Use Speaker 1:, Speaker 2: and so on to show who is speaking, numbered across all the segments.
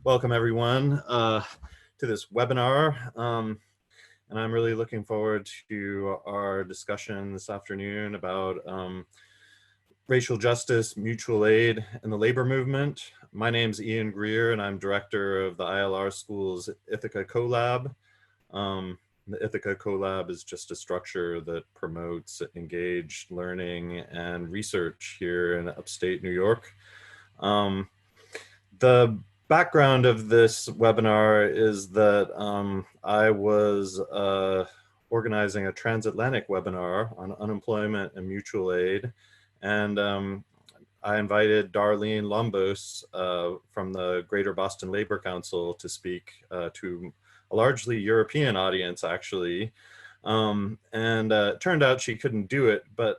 Speaker 1: Welcome everyone to this webinar. And I'm really looking forward to our discussion this afternoon about racial justice, mutual aid, and the labor movement. My name's Ian Greer, and I'm director of the ILRCL's Ithaca CoLab. The Ithaca CoLab is just a structure that promotes engaged learning and research here in upstate New York. The background of this webinar is that I was organizing a transatlantic webinar on unemployment and mutual aid. And I invited Darlene Lombos from the Greater Boston Labor Council to speak to a largely European audience, actually. It turned out she couldn't do it, but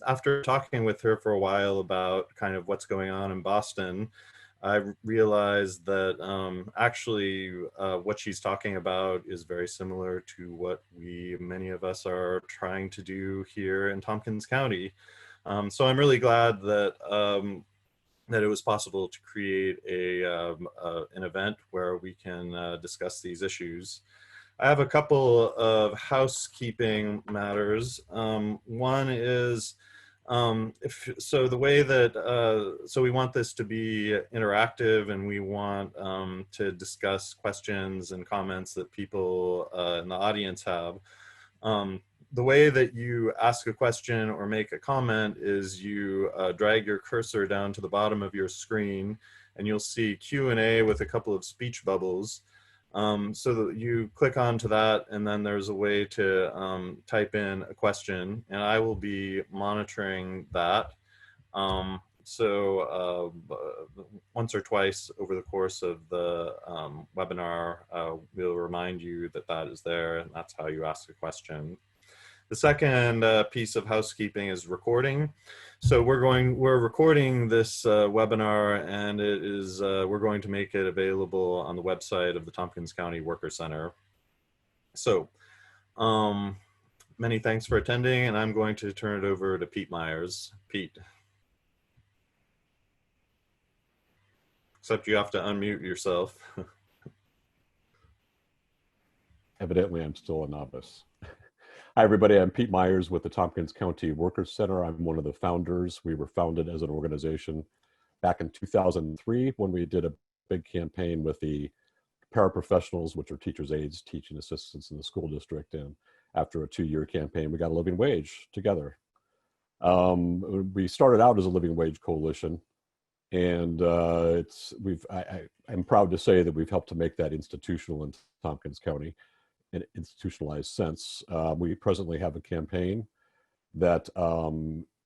Speaker 1: after talking with her for a while about kind of what's going on in Boston, I realized that actually what she's talking about is very similar to what many of us are trying to do here in Tompkins County. So I'm really glad that that it was possible to create an event where we can discuss these issues. I have a couple of housekeeping matters. One is, the way that, so we want this to be interactive, and we want to discuss questions and comments that people in the audience have. The way that you ask a question or make a comment is you drag your cursor down to the bottom of your screen, and you'll see Q&A with a couple of speech bubbles. So that you click onto that, and then there's a way to type in a question, and I will be monitoring that. Once or twice over the course of the webinar, we'll remind you that that is there, and that's how you ask a question. The second piece of housekeeping is recording. So we're recording this webinar, and it is we're going to make it available on the website of the Tompkins County Worker Center. So many thanks for attending, and I'm going to turn it over to Pete Myers. Pete. Except you have to unmute yourself.
Speaker 2: Evidently, I'm still a novice. Hi, everybody. I'm Pete Myers with the Tompkins County Workers Center. I'm one of the founders. We were founded as an organization back in 2003 when we did a big campaign with the paraprofessionals, which are teachers' aides, teaching assistants in the school district. And after a 2-year campaign, we got a living wage together. We started out as a living wage coalition, and I'm proud to say that we've helped to make that institutional in Tompkins County. An institutionalized sense. We presently have a campaign that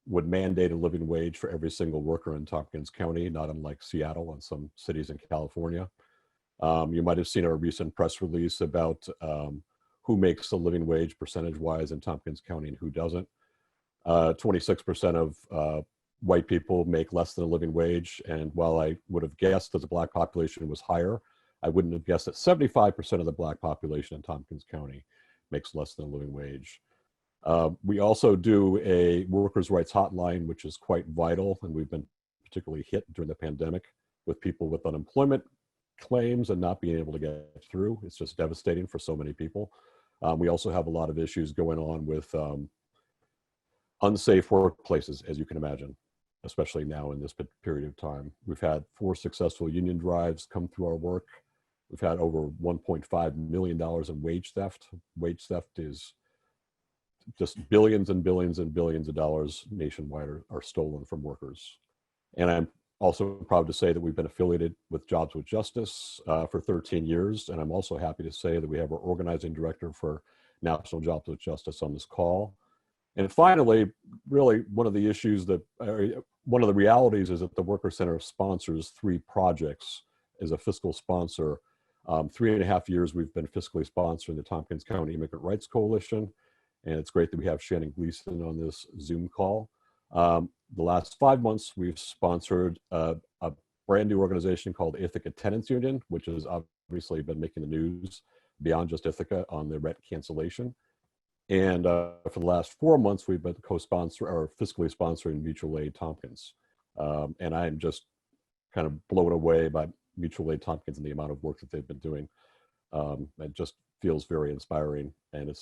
Speaker 2: would mandate a living wage for every single worker in Tompkins County, not unlike Seattle and some cities in California. You might have seen our recent press release about who makes the living wage percentage-wise in Tompkins County and who doesn't. 26% of white people make less than a living wage, and while I would have guessed that the Black population was higher, I wouldn't have guessed that 75% of the Black population in Tompkins County makes less than a living wage. We also do a workers' rights hotline, which is quite vital, and we've been particularly hit during the pandemic with people with unemployment claims and not being able to get through. It's just devastating for so many people. We also have a lot of issues going on with unsafe workplaces, as you can imagine, especially now in this period of time. We've had 4 successful union drives come through our work. We've had over $1.5 million in wage theft. Wage theft is just billions and billions and billions of dollars nationwide are stolen from workers. And I'm also proud to say that we've been affiliated with Jobs with Justice for 13 years. And I'm also happy to say that we have our organizing director for National Jobs with Justice on this call. And finally, really one of the issues that, one of the realities is that the Worker Center sponsors 3 projects as a fiscal sponsor. 3.5 years we've been fiscally sponsoring the Tompkins County Immigrant Rights Coalition, and it's great that we have Shannon Gleason on this Zoom call. The last 5 months we've sponsored a brand new organization called Ithaca Tenants Union, which has obviously been making the news beyond just Ithaca on the rent cancellation. And for the last 4 months, we've been co-sponsor or fiscally sponsoring Mutual Aid Tompkins. And I'm just kind of blown away by Mutual Aid Tompkins and the amount of work that they've been doing. It just feels very inspiring, and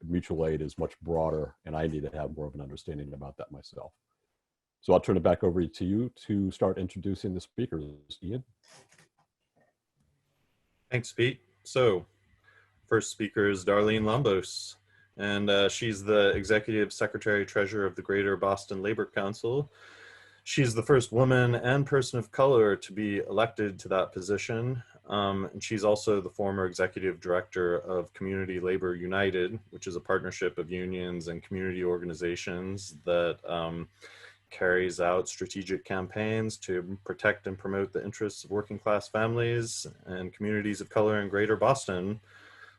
Speaker 2: mutual aid is much broader, and I need to have more of an understanding about that myself. So I'll turn it back over to you to start introducing the speakers. Ian?
Speaker 1: Thanks, Pete. So first speaker is Darlene Lombos, and she's the Executive Secretary Treasurer of the Greater Boston Labor Council. She's the first woman and person of color to be elected to that position. And she's also the former executive director of Community Labor United, which is a partnership of unions and community organizations that carries out strategic campaigns to protect and promote the interests of working class families and communities of color in Greater Boston.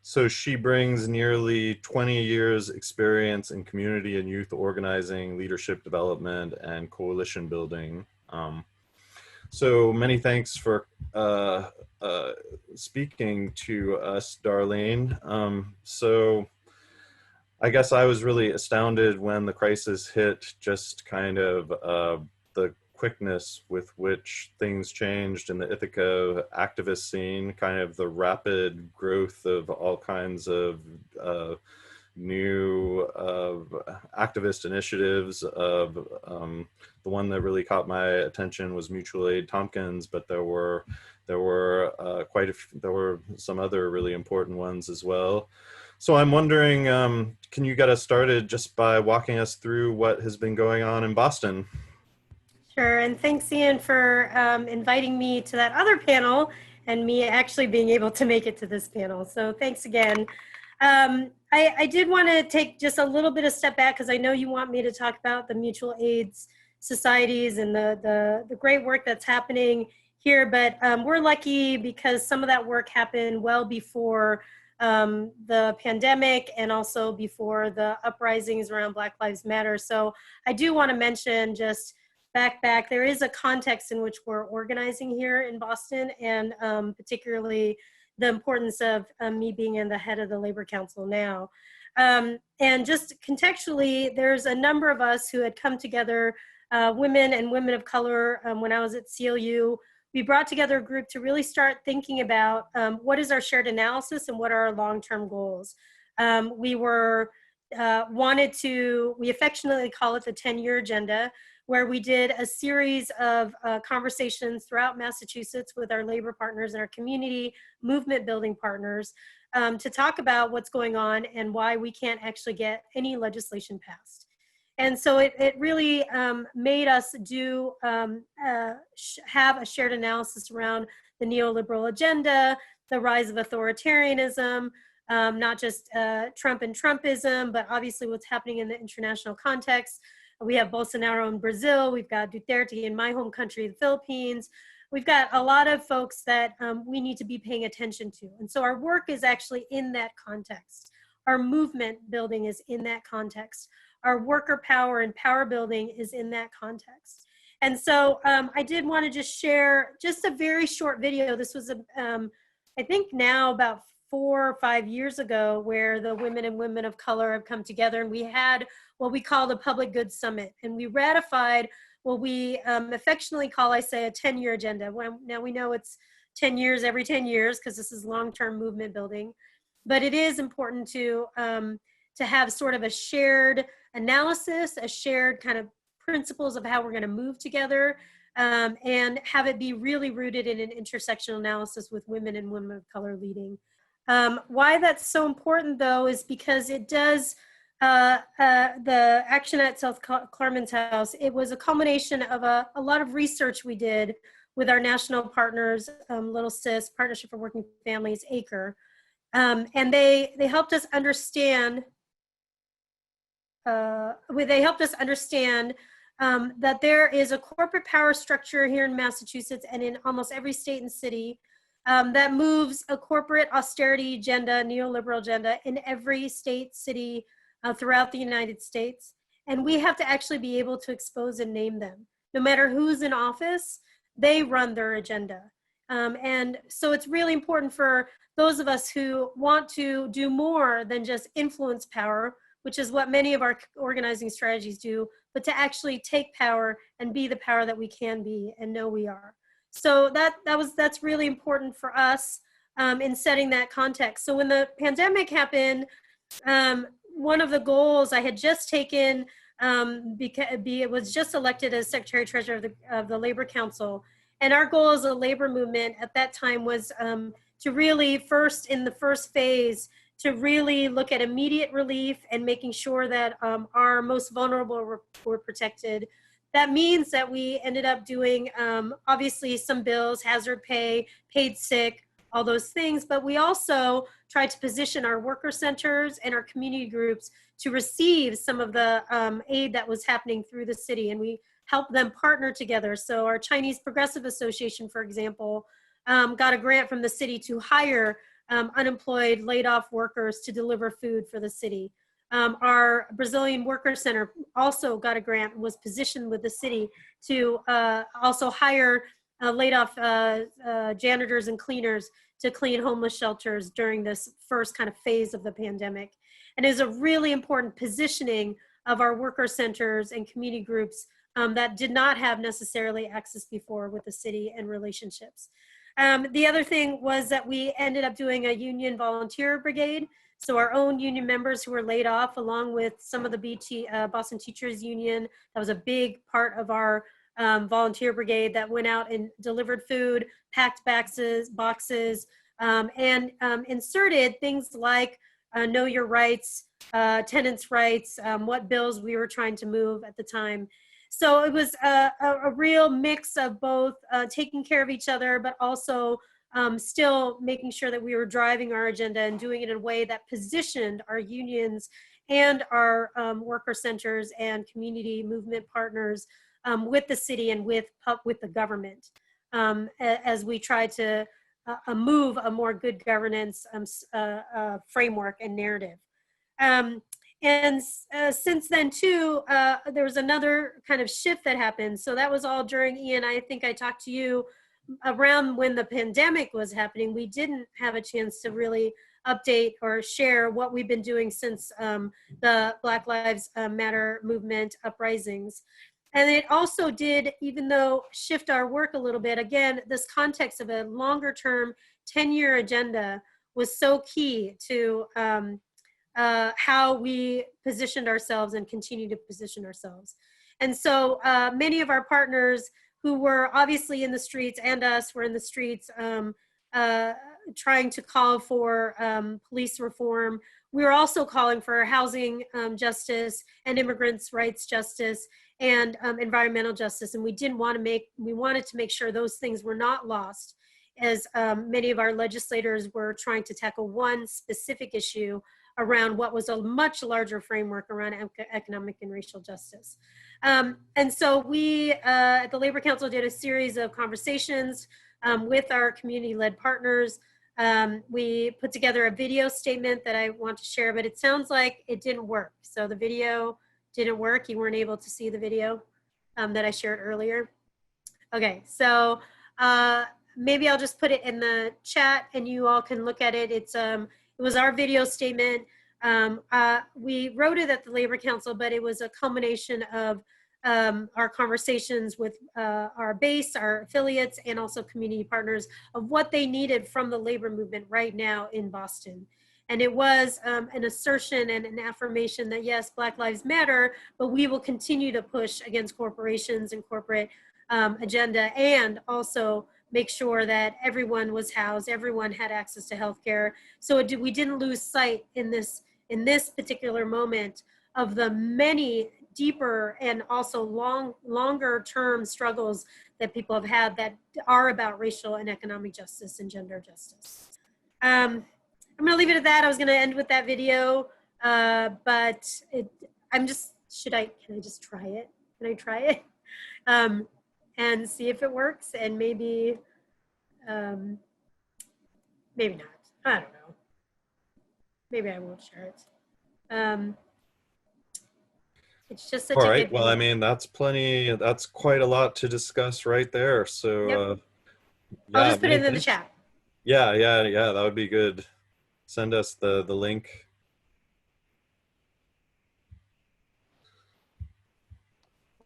Speaker 1: So she brings nearly 20 years experience in community and youth organizing, leadership development, and coalition building. So many thanks for speaking to us, Darlene. So I guess I was really astounded when the crisis hit, just kind of the quickness with which things changed in the Ithaca activist scene, kind of the rapid growth of all kinds of new activist initiatives. The one that really caught my attention was Mutual Aid Tompkins, but there were some other really important ones as well. So I'm wondering, can you get us started just by walking us through what has been going on in Boston?
Speaker 3: Sure, and thanks, Ian, for inviting me to that other panel and me actually being able to make it to this panel. So thanks again. I did want to take just a little bit of step back because I know you want me to talk about the mutual aids societies and the great work that's happening here, but we're lucky because some of that work happened well before the pandemic and also before the uprisings around Black Lives Matter. So I do want to mention just back, there is a context in which we're organizing here in Boston, and particularly the importance of me being in the head of the Labor Council now. And just contextually, there's a number of us who had come together, women and women of color, when I was at CLU. We brought together a group to really start thinking about what is our shared analysis and what are our long-term goals. We affectionately call it the 10-year agenda, where we did a series of conversations throughout Massachusetts with our labor partners and our community movement building partners to talk about what's going on and why we can't actually get any legislation passed. And so it really made us have a shared analysis around the neoliberal agenda, the rise of authoritarianism, not just Trump and Trumpism, but obviously what's happening in the international context. We have Bolsonaro in Brazil, we've got Duterte in my home country, the Philippines. We've got a lot of folks that we need to be paying attention to. And so our work is actually in that context. Our movement building is in that context. Our worker power and power building is in that context. And so I did want to just share just a very short video. This was, I think now about 4 or 5 years ago, where the women and women of color have come together, and we had what we call the Public Goods Summit, and we ratified what we affectionately call, I say, a 10-year agenda. Now we know it's 10 years every 10 years because this is long-term movement building, but it is important to have sort of a shared analysis, a shared kind of principles of how we're going to move together, and have it be really rooted in an intersectional analysis with women and women of color leading. Why that's so important, though, is because it does, the Action at South Claremont House, it was a culmination of a lot of research we did with our national partners, Little Sis, Partnership for Working Families, ACRE, and they helped us understand, that there is a corporate power structure here in Massachusetts and in almost every state and city that moves a corporate austerity agenda, neoliberal agenda in every state, city throughout the United States. And we have to actually be able to expose and name them. No matter who's in office, they run their agenda. And so it's really important for those of us who want to do more than just influence power, which is what many of our organizing strategies do, but to actually take power and be the power that we can be and know we are. So that's really important for us in setting that context. So when the pandemic happened, one of the goals I had just taken, it was just elected as Secretary Treasurer of the Labor Council. And our goal as a labor movement at that time was to really in the first phase, to really look at immediate relief and making sure that our most vulnerable were protected. That means that we ended up doing, obviously, some bills, hazard pay, paid sick, all those things, but we also tried to position our worker centers and our community groups to receive some of the aid that was happening through the city, and we helped them partner together. So our Chinese Progressive Association, for example, got a grant from the city to hire unemployed, laid off workers to deliver food for the city. Our Brazilian Worker Center also got a grant and was positioned with the city to also hire laid off janitors and cleaners to clean homeless shelters during this first kind of phase of the pandemic. And it is a really important positioning of our worker centers and community groups that did not have necessarily access before with the city and relationships. The other thing was that we ended up doing a union volunteer brigade. So our own union members who were laid off, along with some of the Boston Teachers Union, that was a big part of our volunteer brigade that went out and delivered food, packed boxes, and inserted things like know your rights, tenants' rights, what bills we were trying to move at the time. So it was a real mix of both taking care of each other, but also still making sure that we were driving our agenda and doing it in a way that positioned our unions and our worker centers and community movement partners with the city and with the government as we try to move a more good governance framework and narrative. Since then too, there was another kind of shift that happened. So that was all during Ian. I think I talked to you around when the pandemic was happening. We didn't have a chance to really update or share what we've been doing since the Black Lives Matter movement uprisings. And it also did, even though shift our work a little bit, again, this context of a longer term 10-year agenda was so key to how we positioned ourselves and continue to position ourselves. And so many of our partners who were obviously in the streets and us were in the streets trying to call for police reform. We were also calling for housing justice and immigrants' rights justice and environmental justice. And we wanted to make sure those things were not lost, as many of our legislators were trying to tackle one specific issue around what was a much larger framework around economic and racial justice. And so we at the Labor Council did a series of conversations with our community-led partners. We put together a video statement that I want to share, but it sounds like it didn't work. So the video didn't work. You weren't able to see the video that I shared earlier. Okay, so maybe I'll just put it in the chat and you all can look at it. It was our video statement. We wrote it at the Labor Council, but it was a culmination of our conversations with our base, our affiliates, and also community partners of what they needed from the labor movement right now in Boston. And it was an assertion and an affirmation that yes, Black Lives Matter, but we will continue to push against corporations and corporate agenda, and also make sure that everyone was housed, everyone had access to healthcare. So we didn't lose sight in this particular moment of the many deeper and also longer term struggles that people have had that are about racial and economic justice and gender justice. I'm gonna leave it at that. I was gonna end with that video, but can I just try it? Can I try it? And see if it works, and maybe maybe not. I don't know. Maybe I won't share it. It's just such
Speaker 1: All
Speaker 3: a
Speaker 1: right.
Speaker 3: good
Speaker 1: Well, I
Speaker 3: video.
Speaker 1: mean, that's plenty. That's quite a lot to discuss right there. So,
Speaker 3: Yep.
Speaker 1: yeah,
Speaker 3: I'll just put it in the
Speaker 1: thanks.
Speaker 3: chat.
Speaker 1: Yeah. That would be good. Send us the link.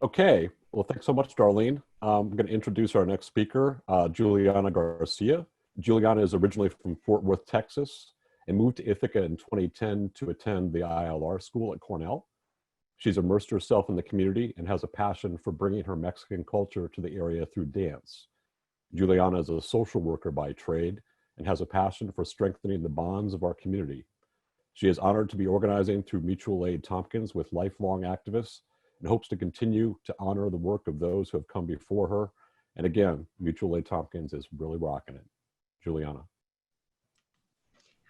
Speaker 2: Okay. Well, thanks so much, Darlene. I'm going to introduce our next speaker, Juliana Garcia. Juliana is originally from Fort Worth, Texas, and moved to Ithaca in 2010 to attend the ILR school at Cornell. She's immersed herself in the community and has a passion for bringing her Mexican culture to the area through dance. Juliana is a social worker by trade and has a passion for strengthening the bonds of our community. She is honored to be organizing through Mutual Aid Tompkins with lifelong activists and hopes to continue to honor the work of those who have come before her. And again, Mutual Aid Tompkins is really rocking it. Juliana.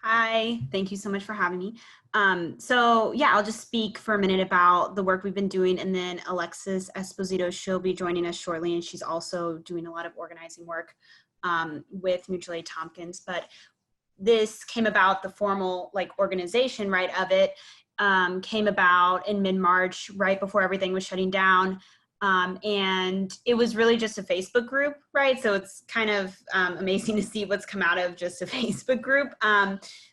Speaker 4: Hi, thank you so much for having me. So yeah, I'll just speak for a minute about the work we've been doing, and then Alexis Esposito, she'll be joining us shortly, and she's also doing a lot of organizing work with Mutual Aid Tompkins. But this came about, the formal organization, right, of it came about in mid-March, right before everything was shutting down. And it was really just a Facebook group, right? So it's kind of amazing to see what's come out of just a Facebook group.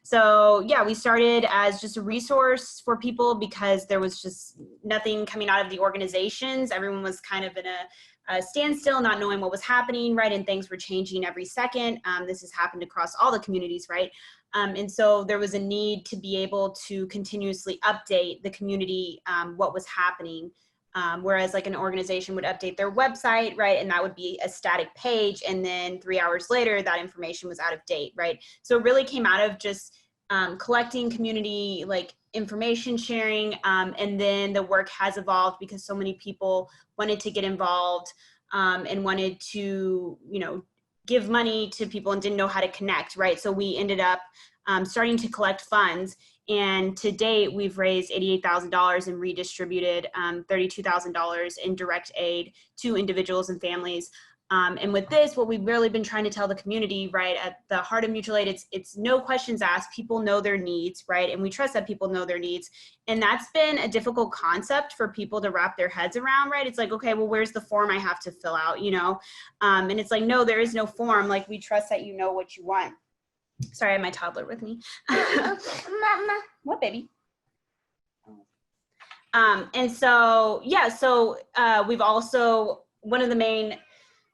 Speaker 4: So yeah, we started as just a resource for people because there was just nothing coming out of the organizations. Everyone was kind of in a standstill, not knowing what was happening, right? And things were changing every second. This has happened across all the communities, right? And so there was a need to be able to continuously update the community what was happening. Whereas an organization would update their website, right? And that would be a static page. And then 3 hours later, that information was out of date, right? So it really came out of just collecting community information sharing. And then the work has evolved because so many people wanted to get involved and wanted to, give money to people and didn't know how to connect, right? So we ended up starting to collect funds. And to date, we've raised $88,000 and redistributed $32,000 in direct aid to individuals and families. And with this, what we've really been trying to tell the community, right, at the heart of Mutual Aid, it's no questions asked. People know their needs, right? And we trust that people know their needs. And that's been a difficult concept for people to wrap their heads around, right? It's okay, well, where's the form I have to fill out, And it's no, there is no form. We trust that you know what you want. Sorry, I have my toddler with me.
Speaker 5: Mama.
Speaker 4: What, baby? And so, yeah, so we've also, one of the main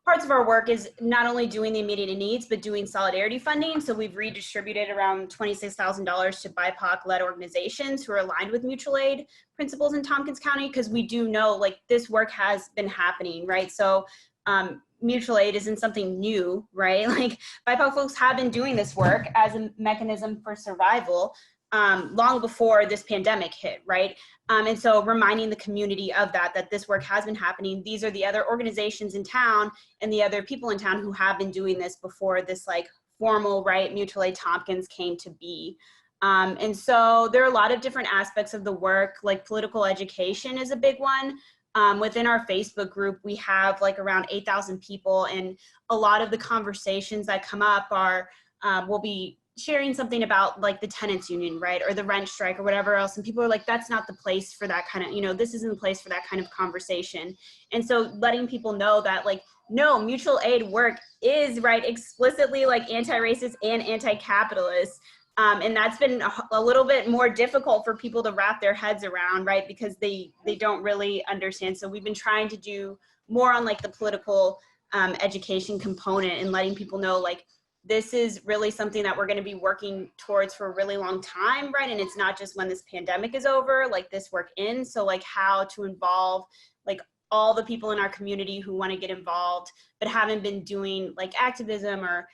Speaker 4: parts of our work is not only doing the immediate needs, but doing solidarity funding. So we've redistributed around $26,000 to BIPOC-led organizations who are aligned with mutual aid principles in Tompkins County, because we do know this work has been happening, right? So mutual aid isn't something new, right? BIPOC folks have been doing this work as a mechanism for survival long before this pandemic hit, right? And so reminding the community of that this work has been happening. These are the other organizations in town and the other people in town who have been doing this before this formal, right, Mutual Aid Tompkins came to be. And so there are a lot of different aspects of the work, political education is a big one. Within our Facebook group, we have around 8,000 people, and a lot of the conversations that come up are, we'll be sharing something about the tenants union, right? Or the rent strike or whatever else. And people are that's not the place for that kind of, this isn't the place for that kind of conversation. And so letting people know that no, mutual aid work is, right, explicitly anti-racist and anti-capitalist. And that's been a little bit more difficult for people to wrap their heads around, right? Because they don't really understand. So we've been trying to do more on the political education component and letting people know this is really something that we're going to be working towards for a really long time, right? And it's not just when this pandemic is over, this work ends. So how to involve all the people in our community who want to get involved, but haven't been doing activism or,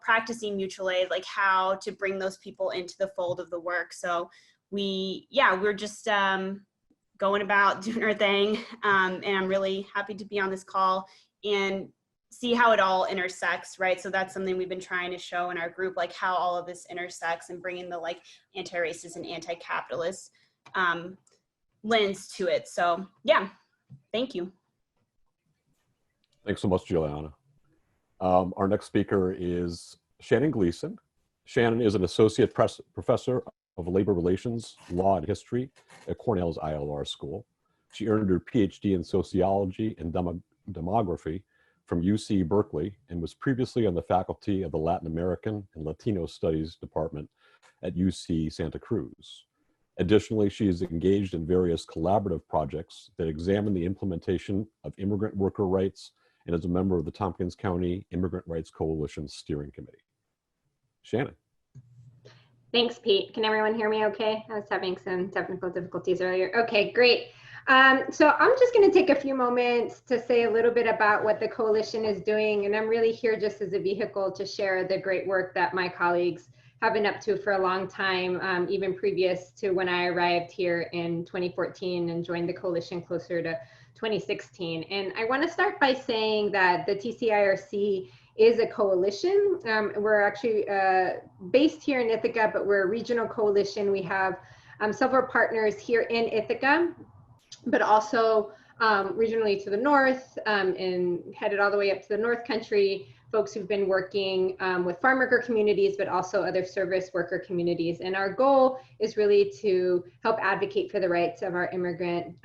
Speaker 4: practicing mutual aid, how to bring those people into the fold of the work. So we're just going about doing our thing. And I'm really happy to be on this call and see how it all intersects, right? So that's something we've been trying to show in our group, how all of this intersects and bringing the anti-racist and anti-capitalist lens to it. So yeah, thank you.
Speaker 2: Thanks so much, Juliana. Our next speaker is Shannon Gleason. Shannon is an associate professor of labor relations, law, and history at Cornell's ILR school. She earned her PhD in sociology and demography from UC Berkeley and was previously on the faculty of the Latin American and Latino Studies Department at UC Santa Cruz. Additionally, she is engaged in various collaborative projects that examine the implementation of immigrant worker rights and is a member of the Tompkins County Immigrant Rights Coalition Steering Committee. Shannon.
Speaker 6: Thanks, Pete. Can everyone hear me okay? I was having some technical difficulties earlier. Okay, great. So I'm just going to take a few moments to say a little bit about what the coalition is doing, and I'm really here just as a vehicle to share the great work that my colleagues have been up to for a long time, even previous to when I arrived here in 2014 and joined the coalition closer to 2016. And I want to start by saying that the TCIRC is a coalition. We're actually based here in Ithaca, but we're a regional coalition. We have several partners here in Ithaca, but also regionally to the north and headed all the way up to the North Country, folks who've been working with farm worker communities, but also other service worker communities. And our goal is really to help advocate for the rights of our immigrant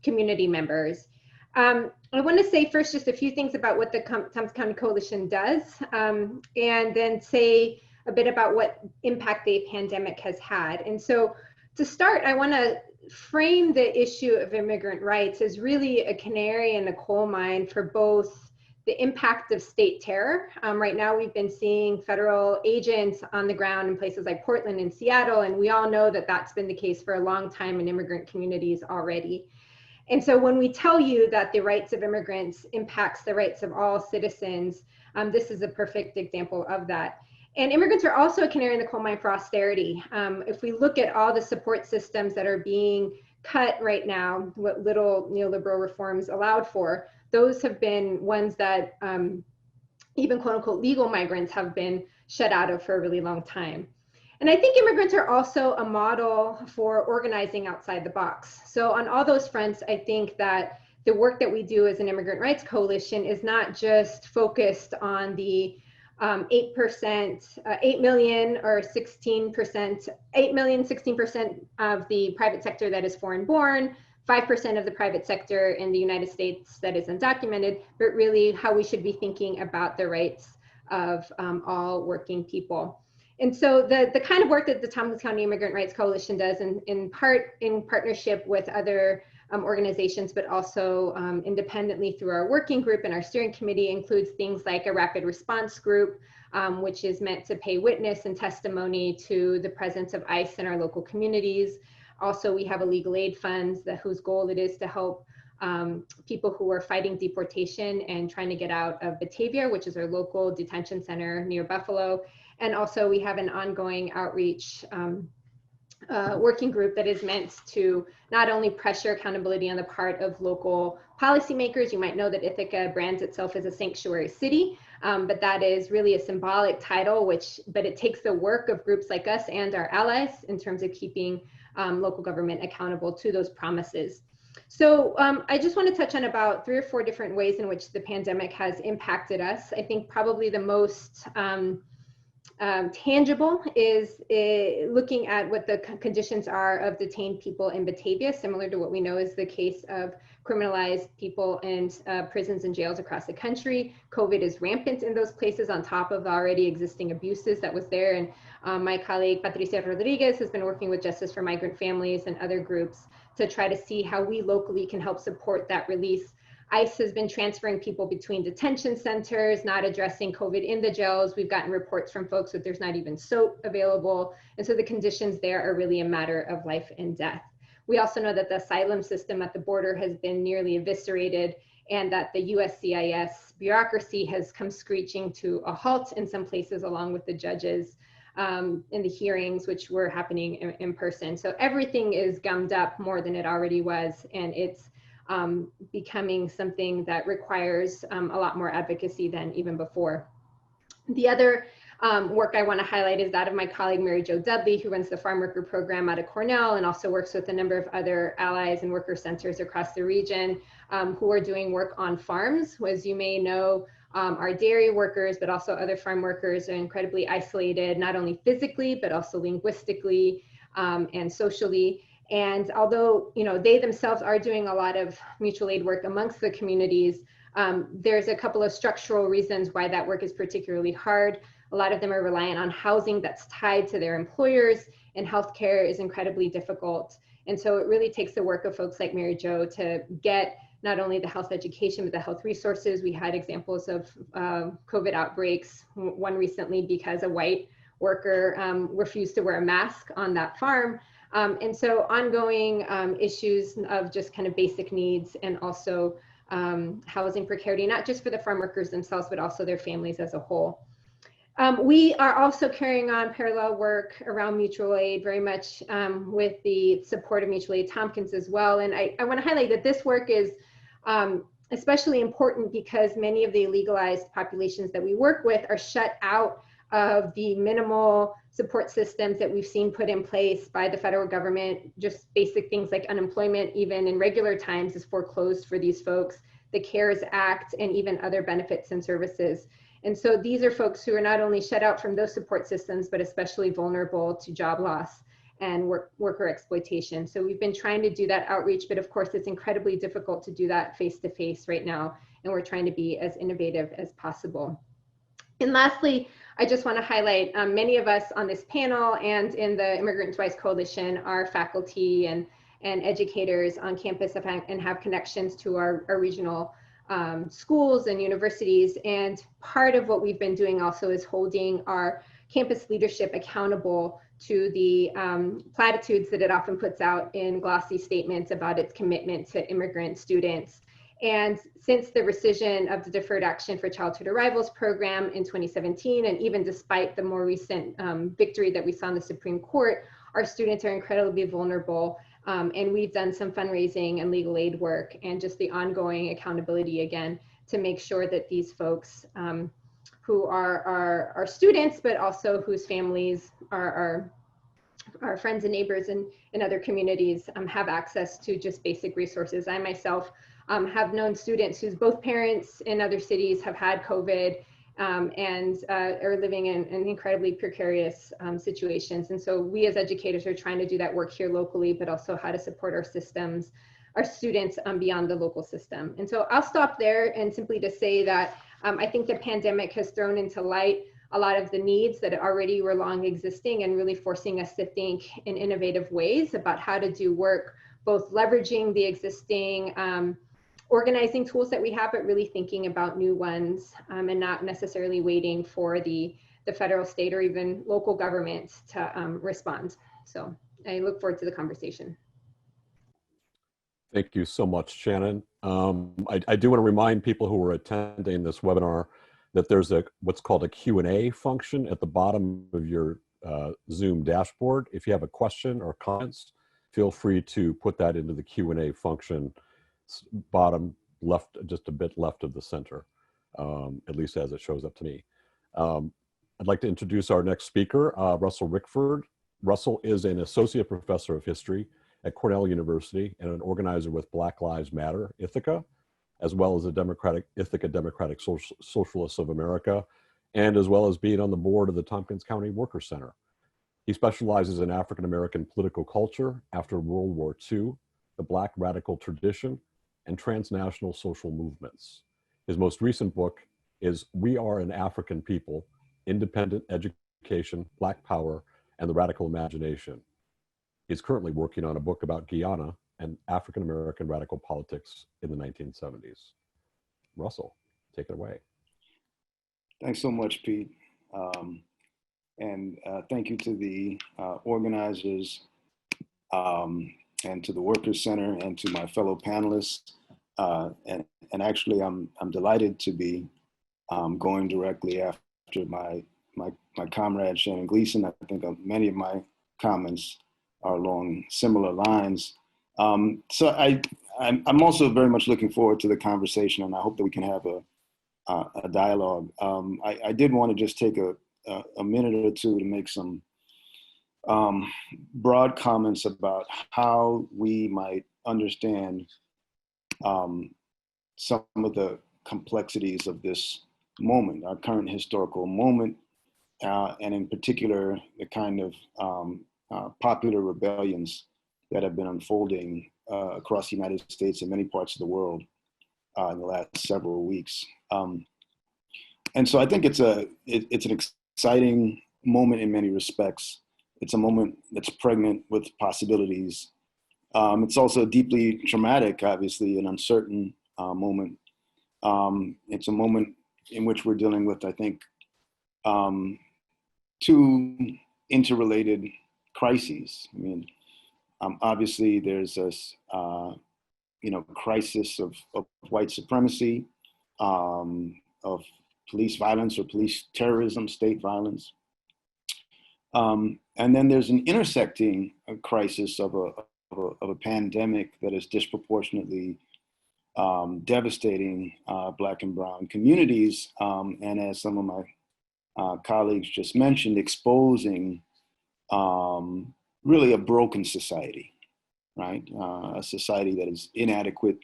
Speaker 6: community members. I want to say first just a few things about what the Tompkins County Coalition does, and then say a bit about what impact the pandemic has had. And so to start, I want to frame the issue of immigrant rights as really a canary in the coal mine for both the impact of state terror. Right now, we've been seeing federal agents on the ground in places like Portland and Seattle, and we all know that that's been the case for a long time in immigrant communities already. And so when we tell you that the rights of immigrants impacts the rights of all citizens, this is a perfect example of that. And immigrants are also a canary in the coal mine for austerity. If we look at all the support systems that are being cut right now, what little neoliberal reforms allowed for, those have been ones that even quote unquote legal migrants have been shut out of for a really long time. And I think immigrants are also a model for organizing outside the box. So on all those fronts, I think that the work that we do as an immigrant rights coalition is not just focused on the 8%, 8 million or 16%, 8 million, 16% of the private sector that is foreign born, 5% of the private sector in the United States that is undocumented, but really how we should be thinking about the rights of all working people. And so the kind of work that the Tompkins County Immigrant Rights Coalition does, in part in partnership with other organizations, but also independently through our working group and our steering committee, includes things like a rapid response group, which is meant to pay witness and testimony to the presence of ICE in our local communities. Also, we have a legal aid fund whose goal it is to help people who are fighting deportation and trying to get out of Batavia, which is our local detention center near Buffalo. And also we have an ongoing outreach working group that is meant to not only pressure accountability on the part of local policymakers. You might know that Ithaca brands itself as a sanctuary city, but that is really a symbolic title, but it takes the work of groups like us and our allies in terms of keeping local government accountable to those promises. So I just want to touch on about 3 or 4 different ways in which the pandemic has impacted us. I think probably the most tangible is looking at what the conditions are of detained people in Batavia, similar to what we know is the case of criminalized people in prisons and jails across the country. COVID is rampant in those places on top of the already existing abuses that was there. And my colleague Patricia Rodriguez has been working with Justice for Migrant Families and other groups to try to see how we locally can help support that release. ICE has been transferring people between detention centers, not addressing COVID in the jails. We've gotten reports from folks that there's not even soap available. And so the conditions there are really a matter of life and death. We also know that the asylum system at the border has been nearly eviscerated, and that the USCIS bureaucracy has come screeching to a halt in some places, along with the judges in the hearings, which were happening in person. So everything is gummed up more than it already was, and it's becoming something that requires a lot more advocacy than even before. The other work I want to highlight is that of my colleague Mary Jo Dudley, who runs the farm worker program out of Cornell and also works with a number of other allies and worker centers across the region who are doing work on farms. As you may know, our dairy workers, but also other farm workers, are incredibly isolated, not only physically, but also linguistically and socially. And although they themselves are doing a lot of mutual aid work amongst the communities, there's a couple of structural reasons why that work is particularly hard. A lot of them are reliant on housing that's tied to their employers, and healthcare is incredibly difficult. And so it really takes the work of folks like Mary Jo to get not only the health education, but the health resources. We had examples of COVID outbreaks, one recently because a white worker refused to wear a mask on that farm. And so ongoing issues of just kind of basic needs, and also housing precarity, not just for the farm workers themselves, but also their families as a whole. We are also carrying on parallel work around mutual aid, very much with the support of Mutual Aid Tompkins as well. And I want to highlight that this work is especially important because many of the illegalized populations that we work with are shut out of the minimal support systems that we've seen put in place by the federal government. Just basic things like unemployment, even in regular times, is foreclosed for these folks, the CARES Act, and even other benefits and services. And so these are folks who are not only shut out from those support systems, but especially vulnerable to job loss and worker exploitation. So we've been trying to do that outreach, but of course it's incredibly difficult to do that face-to-face right now. And we're trying to be as innovative as possible. And lastly, I just want to highlight many of us on this panel and in the Immigrant Twice Coalition are faculty and educators on campus and have connections to our regional schools and universities. And part of what we've been doing also is holding our campus leadership accountable to the platitudes that it often puts out in glossy statements about its commitment to immigrant students. And since the rescission of the Deferred Action for Childhood Arrivals program in 2017, and even despite the more recent victory that we saw in the Supreme Court, our students are incredibly vulnerable. And we've done some fundraising and legal aid work and just the ongoing accountability again to make sure that these folks who are our students, but also whose families are our friends and neighbors in other communities have access to just basic resources. I myself have known students whose both parents in other cities have had COVID and are living in incredibly precarious situations. And so we as educators are trying to do that work here locally, but also how to support our systems, our students beyond the local system. And so I'll stop there and simply to say that I think the pandemic has thrown into light a lot of the needs that already were long existing and really forcing us to think in innovative ways about how to do work, both leveraging the existing organizing tools that we have, but really thinking about new ones and not necessarily waiting for the federal, state, or even local governments to respond. So I look forward to the conversation.
Speaker 2: Thank you so much, Shannon. I do want to remind people who are attending this webinar that there's what's called a Q&A function at the bottom of your Zoom dashboard. If you have a question or comments, feel free to put that into the Q&A function, bottom left, just a bit left of the center, at least as it shows up to me. I'd like to introduce our next speaker, Russell Rickford. Russell is an associate professor of history at Cornell University and an organizer with Black Lives Matter, Ithaca, as well as the Ithaca Democratic Socialists of America, and as well as being on the board of the Tompkins County Worker Center. He specializes in African-American political culture after World War II, the Black radical tradition, and transnational social movements. His most recent book is We Are an African People, Independent Education, Black Power, and the Radical Imagination. He's currently working on a book about Guyana and African-American radical politics in the 1970s. Russell, take it away.
Speaker 7: Thanks so much, Pete. And thank you to the organizers and to the Workers Center and to my fellow panelists. And actually, I'm delighted to be going directly after my comrade Shannon Gleason. I think many of my comments are along similar lines. So I'm also very much looking forward to the conversation, and I hope that we can have a dialogue. I did want to just take a minute or two to make some broad comments about how we might understand some of the complexities of this moment, our current historical moment, and in particular, the kind of popular rebellions that have been unfolding across the United States and many parts of the world in the last several weeks. And so I think it's an exciting moment in many respects. It's a moment that's pregnant with possibilities. It's also deeply traumatic, obviously, an uncertain moment. It's a moment in which we're dealing with, I think, two interrelated crises. I mean, obviously, there's this, crisis of white supremacy, of police violence or police terrorism, state violence. And then there's an intersecting crisis of a pandemic that is disproportionately devastating Black and Brown communities. And as some of my colleagues just mentioned, exposing really a broken society, right? A society that is inadequate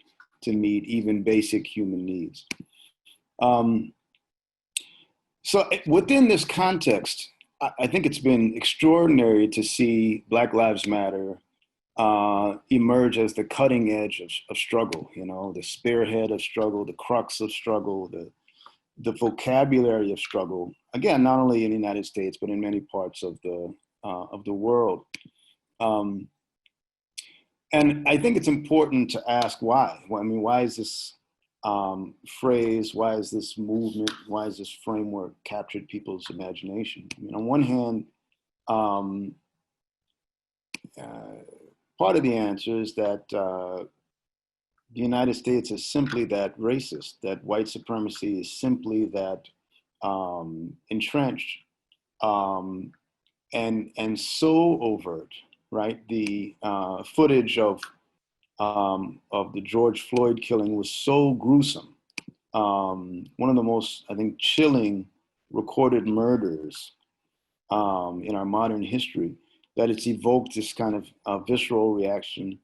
Speaker 7: to meet even basic human needs. So within this context, I think it's been extraordinary to see Black Lives Matter emerge as the cutting edge of struggle, the spearhead of struggle, the crux of struggle, the vocabulary of struggle. Again, not only in the United States, but in many parts of the world. And I think it's important to ask why. I mean, why is this phrase, why is this movement, why is this framework captured people's imagination? I mean, on one hand, part of the answer is that the United States is simply that racist, that white supremacy is simply that entrenched and so overt, right? The footage of the George Floyd killing was so gruesome. One of the most, I think, chilling recorded murders in our modern history, that it's evoked this kind of visceral reaction.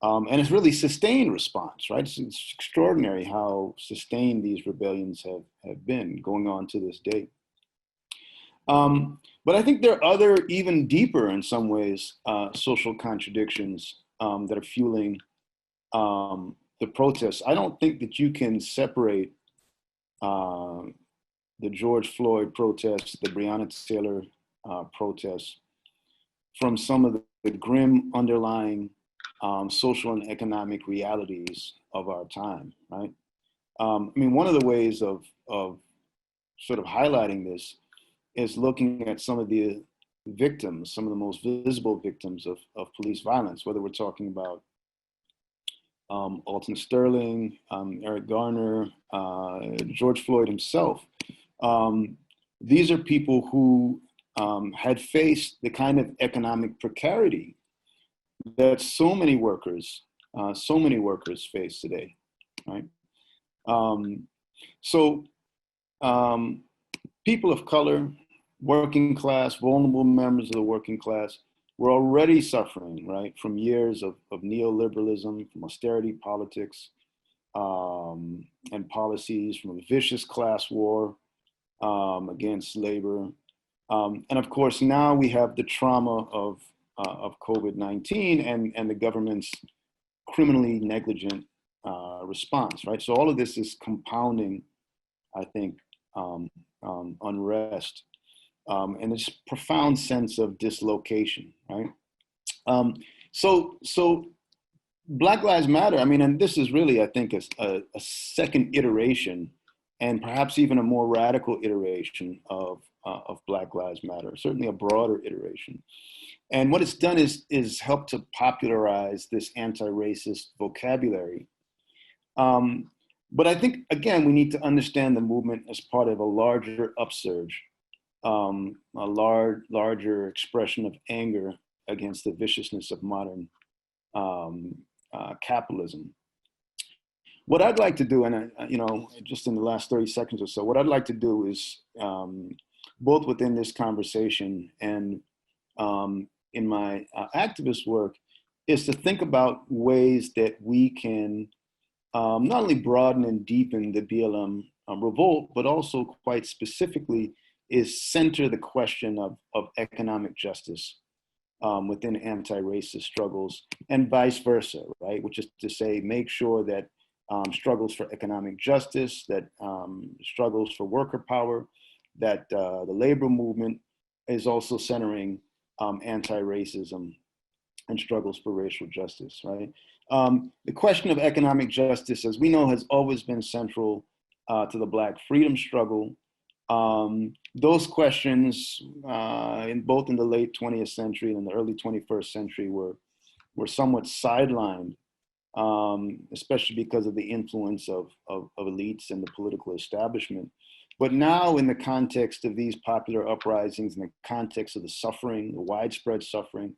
Speaker 7: And it's really sustained response, right? It's extraordinary how sustained these rebellions have been going on to this day. But I think there are other, even deeper in some ways, social contradictions that are fueling the protests. I don't think that you can separate the George Floyd protests, the Breonna Taylor protests, from some of the grim underlying social and economic realities of our time, right? I mean, one of the ways of sort of highlighting this is looking at some of the victims, some of the most visible victims of police violence, whether we're talking about Alton Sterling, Eric Garner, George Floyd himself. These are people who had faced the kind of economic precarity that so many workers face today, right? So people of color, working class, vulnerable members of the working class, were already suffering, right, from years of neoliberalism, from austerity politics and policies, from a vicious class war against labor. And of course, now we have the trauma of COVID-19 and the government's criminally negligent response, right? So all of this is compounding, I think, unrest and this profound sense of dislocation, right? So Black Lives Matter, I mean, and this is really, I think, a second iteration and perhaps even a more radical iteration of Black Lives Matter, certainly a broader iteration. And what it's done is help to popularize this anti-racist vocabulary. But I think, again, we need to understand the movement as part of a larger upsurge, a larger expression of anger against the viciousness of modern capitalism. What I'd like to do, and just in the last 30 seconds or so, what I'd like to do is, both within this conversation and in my activist work, is to think about ways that we can not only broaden and deepen the BLM revolt, but also quite specifically is center the question of economic justice within anti-racist struggles and vice versa, right? Which is to say, make sure that struggles for economic justice, that struggles for worker power, that the labor movement is also centering anti-racism and struggles for racial justice, right? The question of economic justice, as we know, has always been central to the Black freedom struggle. Those questions, both in the late 20th century and in the early 21st century, were somewhat sidelined, especially because of the influence of elites and the political establishment. But now, in the context of these popular uprisings, in the context of the suffering, the widespread suffering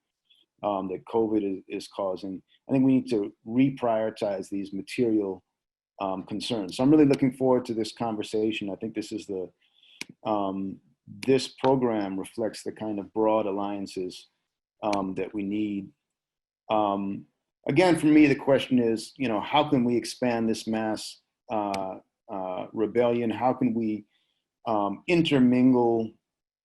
Speaker 7: that COVID is causing, I think we need to reprioritize these material concerns. So I'm really looking forward to this conversation. I think this is this program reflects the kind of broad alliances that we need. Again, for me, the question is, how can we expand this mass rebellion? How can we intermingle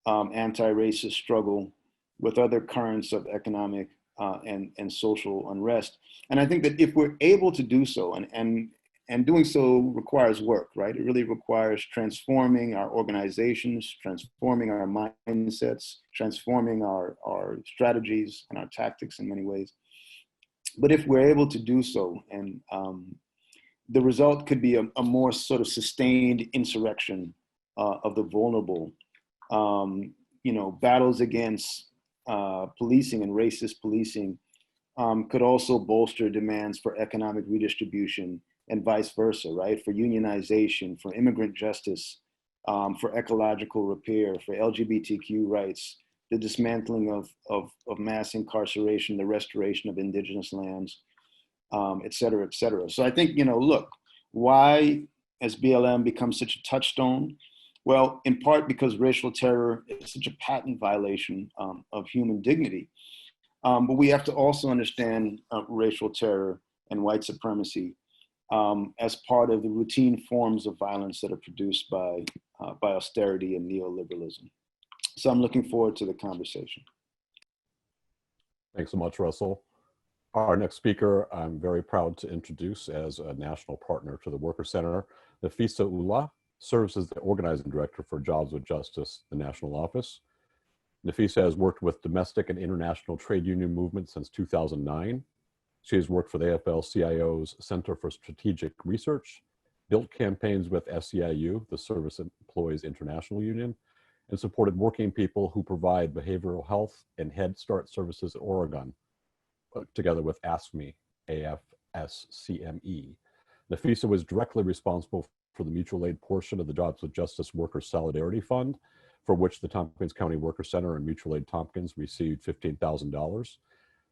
Speaker 7: anti-racist struggle with other currents of economic and social unrest? And I think that if we're able to do so, and doing so requires work, right? It really requires transforming our organizations, transforming our mindsets, transforming our strategies and our tactics in many ways. But if we're able to do so, and the result could be a more sort of sustained insurrection of the vulnerable, battles against policing and racist policing could also bolster demands for economic redistribution and vice versa, right? For unionization, for immigrant justice, for ecological repair, for LGBTQ rights, the dismantling of mass incarceration, the restoration of indigenous lands, et cetera, et cetera. So I think, look, why has BLM become such a touchstone? Well, in part because racial terror is such a patent violation of human dignity. But we have to also understand racial terror and white supremacy as part of the routine forms of violence that are produced by austerity and neoliberalism. So I'm looking forward to the conversation.
Speaker 2: Thanks so much, Russell. Our next speaker, I'm very proud to introduce as a national partner to the Worker Center. Nafisa Ullah serves as the organizing director for Jobs with Justice, the national office. Nafisa has worked with domestic and international trade union movements since 2009. She has worked for the AFL-CIO's Center for Strategic Research, built campaigns with SEIU, the Service Employees International Union, and supported working people who provide behavioral health and Head Start services in Oregon, together with AFSCME, AFSCME. Nafisa was directly responsible for the mutual aid portion of the Jobs with Justice Worker Solidarity Fund, for which the Tompkins County Worker Center and Mutual Aid Tompkins received $15,000.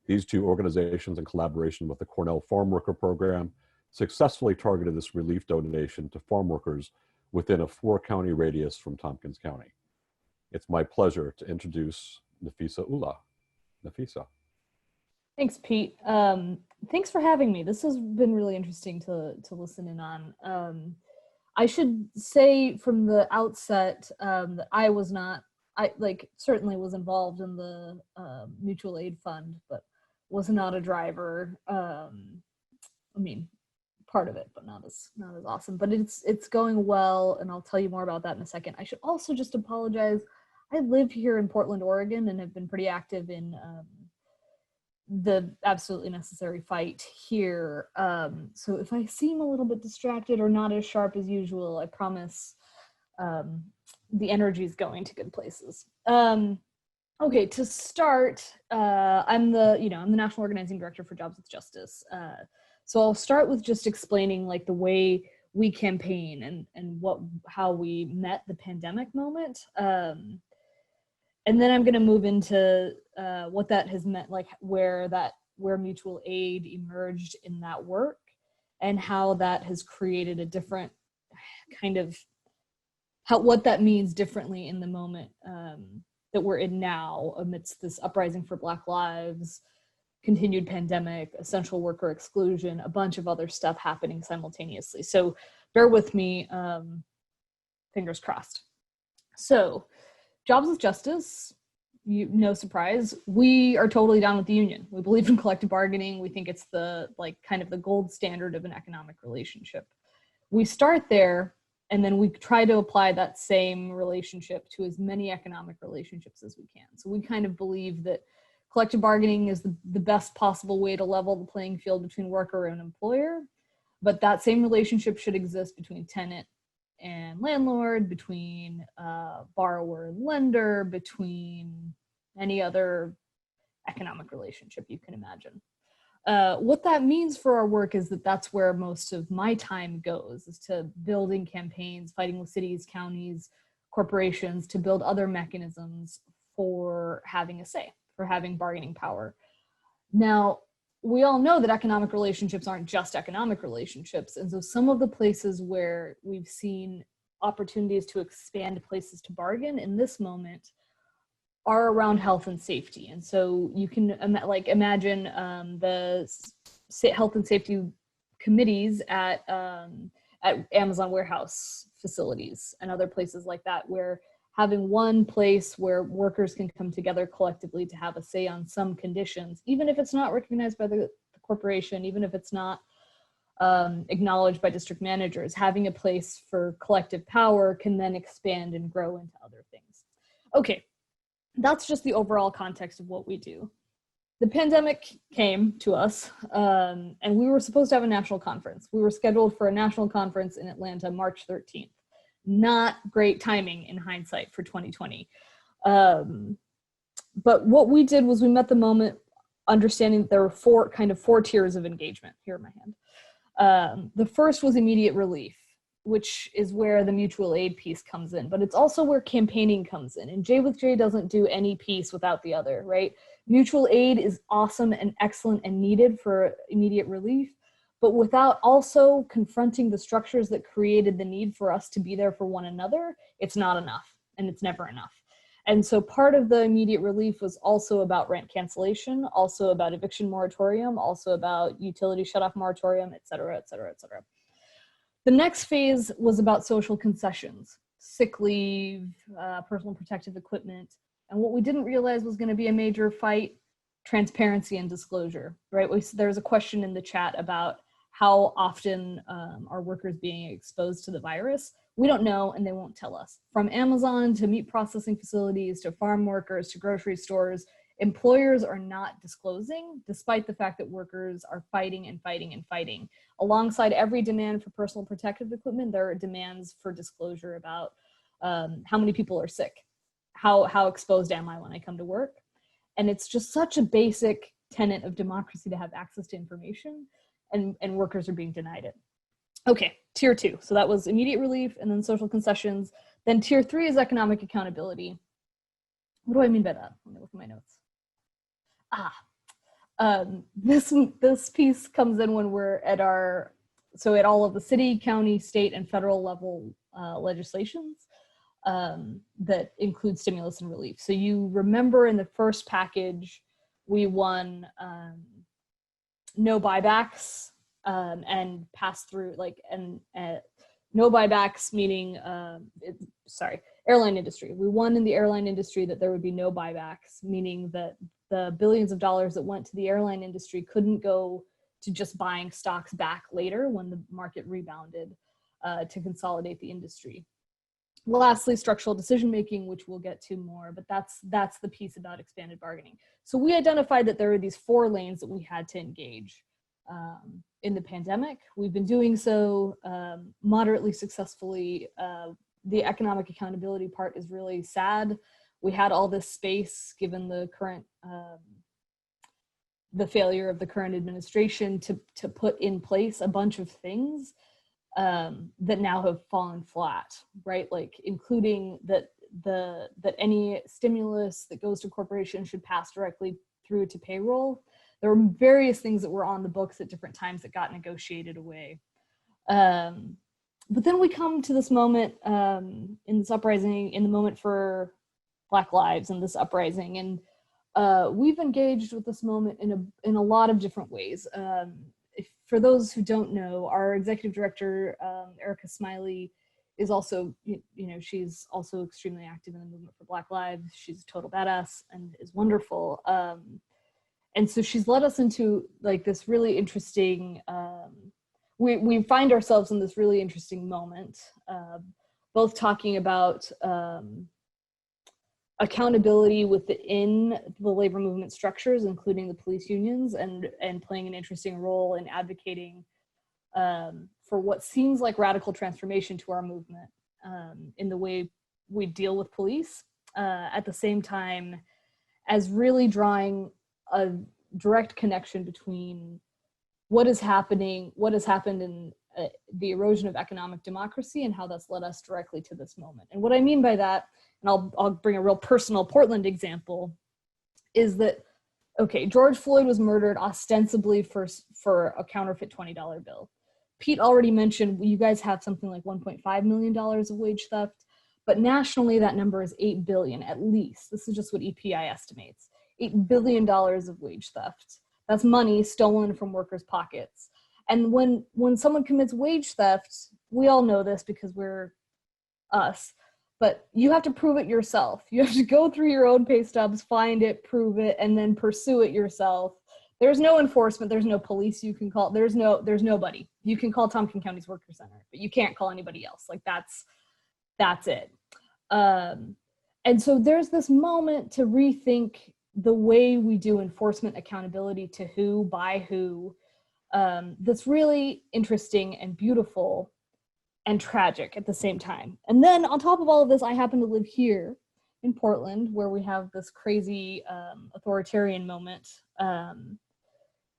Speaker 2: These two organizations, in collaboration with the Cornell Farm Worker Program, successfully targeted this relief donation to farm workers within a 4-county radius from Tompkins County. It's my pleasure to introduce Nafisa Ullah. Nafisa.
Speaker 8: Thanks, Pete. Thanks for having me. This has been really interesting to listen in on. I should say from the outset that I was not, certainly was involved in the mutual aid fund, but was not a driver. Part of it, but not as awesome. But it's going well, and I'll tell you more about that in a second. I should also just apologize. I live here in Portland, Oregon, and have been pretty active in the absolutely necessary fight here. So if I seem a little bit distracted or not as sharp as usual, I promise the energy is going to good places. Okay, to start, I'm the National Organizing Director for Jobs with Justice. So I'll start with just explaining the way we campaign and how we met the pandemic moment. And then I'm going to move into what that has meant, where mutual aid emerged in that work, and how that has created a different kind of what that means differently in the moment that we're in now, amidst this uprising for Black lives, continued pandemic, essential worker exclusion, a bunch of other stuff happening simultaneously. So bear with me, fingers crossed. So Jobs with Justice, no surprise, we are totally down with the union. We believe in collective bargaining. We think it's the kind of the gold standard of an economic relationship. We start there, and then we try to apply that same relationship to as many economic relationships as we can. So we kind of believe that collective bargaining is the best possible way to level the playing field between worker and employer, but that same relationship should exist between tenant and landlord, between borrower and lender, between any other economic relationship you can imagine. What that means for our work is that that's where most of my time goes, is to building campaigns, fighting with cities, counties, corporations to build other mechanisms for having a say, for having bargaining power. Now, we all know that economic relationships aren't just economic relationships. And so some of the places where we've seen opportunities to expand places to bargain in this moment are around health and safety. And so you can imagine the health and safety committees at Amazon warehouse facilities and other places like that, where having one place where workers can come together collectively to have a say on some conditions, even if it's not recognized by the corporation, even if it's not acknowledged by district managers, having a place for collective power can then expand and grow into other things. Okay, that's just the overall context of what we do. The pandemic came to us, and we were supposed to have a national conference. We were scheduled for a national conference in Atlanta, March 13th. Not great timing in hindsight for 2020. But what we did was we met the moment understanding that there were four tiers of engagement. Here in my hand. The first was immediate relief, which is where the mutual aid piece comes in, but it's also where campaigning comes in. And J with J doesn't do any piece without the other, right? Mutual aid is awesome and excellent and needed for immediate relief, but without also confronting the structures that created the need for us to be there for one another, it's not enough, and it's never enough. And so part of the immediate relief was also about rent cancellation, also about eviction moratorium, also about utility shutoff moratorium, et cetera, et cetera, et cetera. The next phase was about social concessions, sick leave, personal protective equipment. And what we didn't realize was going to be a major fight, transparency and disclosure, right? There's a question in the chat about how often are workers being exposed to the virus. We don't know, and they won't tell us. From Amazon to meat processing facilities to farm workers to grocery stores, employers are not disclosing, despite the fact that workers are fighting and fighting and fighting. Alongside every demand for personal protective equipment, there are demands for disclosure about how many people are sick, how exposed am I when I come to work. And it's just such a basic tenet of democracy to have access to information, and workers are being denied it. Okay, tier 2. So that was immediate relief and then social concessions. Then tier 3 is economic accountability. What do I mean by that? Let me look at my notes. This piece comes in when we're at at all of the city, county, state, and federal level legislations that include stimulus and relief. So you remember in the first package, we won no buybacks and pass through, no buybacks, meaning, airline industry. We won in the airline industry that there would be no buybacks, meaning that the billions of dollars that went to the airline industry couldn't go to just buying stocks back later when the market rebounded to consolidate the industry. Lastly, structural decision-making, which we'll get to more, but that's the piece about expanded bargaining. So we identified that there are these 4 lanes that we had to engage in the pandemic. We've been doing so moderately successfully. The economic accountability part is really sad. We had all this space given the current, the failure of the current administration to put in place a bunch of things that now have fallen flat, right? Like including that any stimulus that goes to corporations should pass directly through to payroll. There were various things that were on the books at different times that got negotiated away. But then we come to this moment in this uprising, in the moment for Black lives and this uprising, and we've engaged with this moment in a lot of different ways. For those who don't know, our executive director, Erica Smiley, is also, she's also extremely active in the movement for Black lives. She's a total badass and is wonderful. And so she's led us into like this really interesting, we find ourselves in this really interesting moment, both talking about accountability within the labor movement structures, including the police unions, and playing an interesting role in advocating for what seems like radical transformation to our movement in the way we deal with police, at the same time as really drawing a direct connection between what has happened in the erosion of economic democracy and how that's led us directly to this moment. And what I mean by that, and I'll bring a real personal Portland example, is that, okay, George Floyd was murdered ostensibly for a counterfeit $20 bill. Pete already mentioned you guys have something like $1.5 million of wage theft, but nationally that number is 8 billion at least. This is just what EPI estimates. $8 billion of wage theft. That's money stolen from workers' pockets. And when someone commits wage theft, we all know this because we're us, but you have to prove it yourself. You have to go through your own pay stubs, find it, prove it, and then pursue it yourself. There's no enforcement. There's no police you can call. There's nobody. You can call Tompkins County's Worker Center, but you can't call anybody else. Like that's it. And so there's this moment to rethink the way we do enforcement accountability to who, by who, that's really interesting and beautiful and tragic at the same time. And then on top of all of this, I happen to live here in Portland, where we have this crazy authoritarian moment,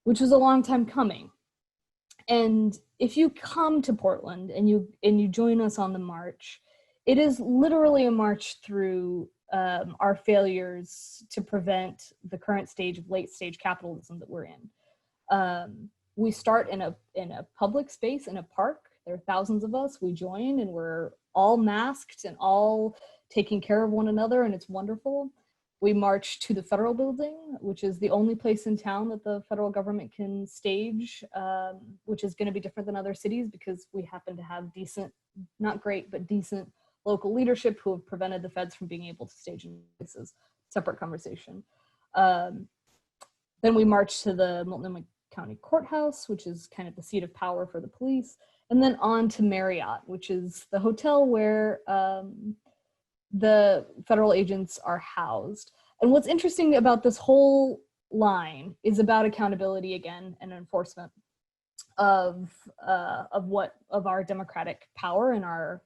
Speaker 8: which was a long time coming. And if you come to Portland and you join us on the march, it is literally a march through our failures to prevent the current stage of late stage capitalism that we're in. We start in a public space, in a park. There are thousands of us. We join and we're all masked and all taking care of one another, and it's wonderful. We march to the federal building, which is the only place in town that the federal government can stage, which is going to be different than other cities because we happen to have decent, not great, but decent local leadership who have prevented the feds from being able to stage in places. Separate conversation. Then we march to the Multnomah County Courthouse, which is kind of the seat of power for the police, and then on to Marriott, which is the hotel where the federal agents are housed. And what's interesting about this whole line is about accountability again and enforcement of our democratic power and our,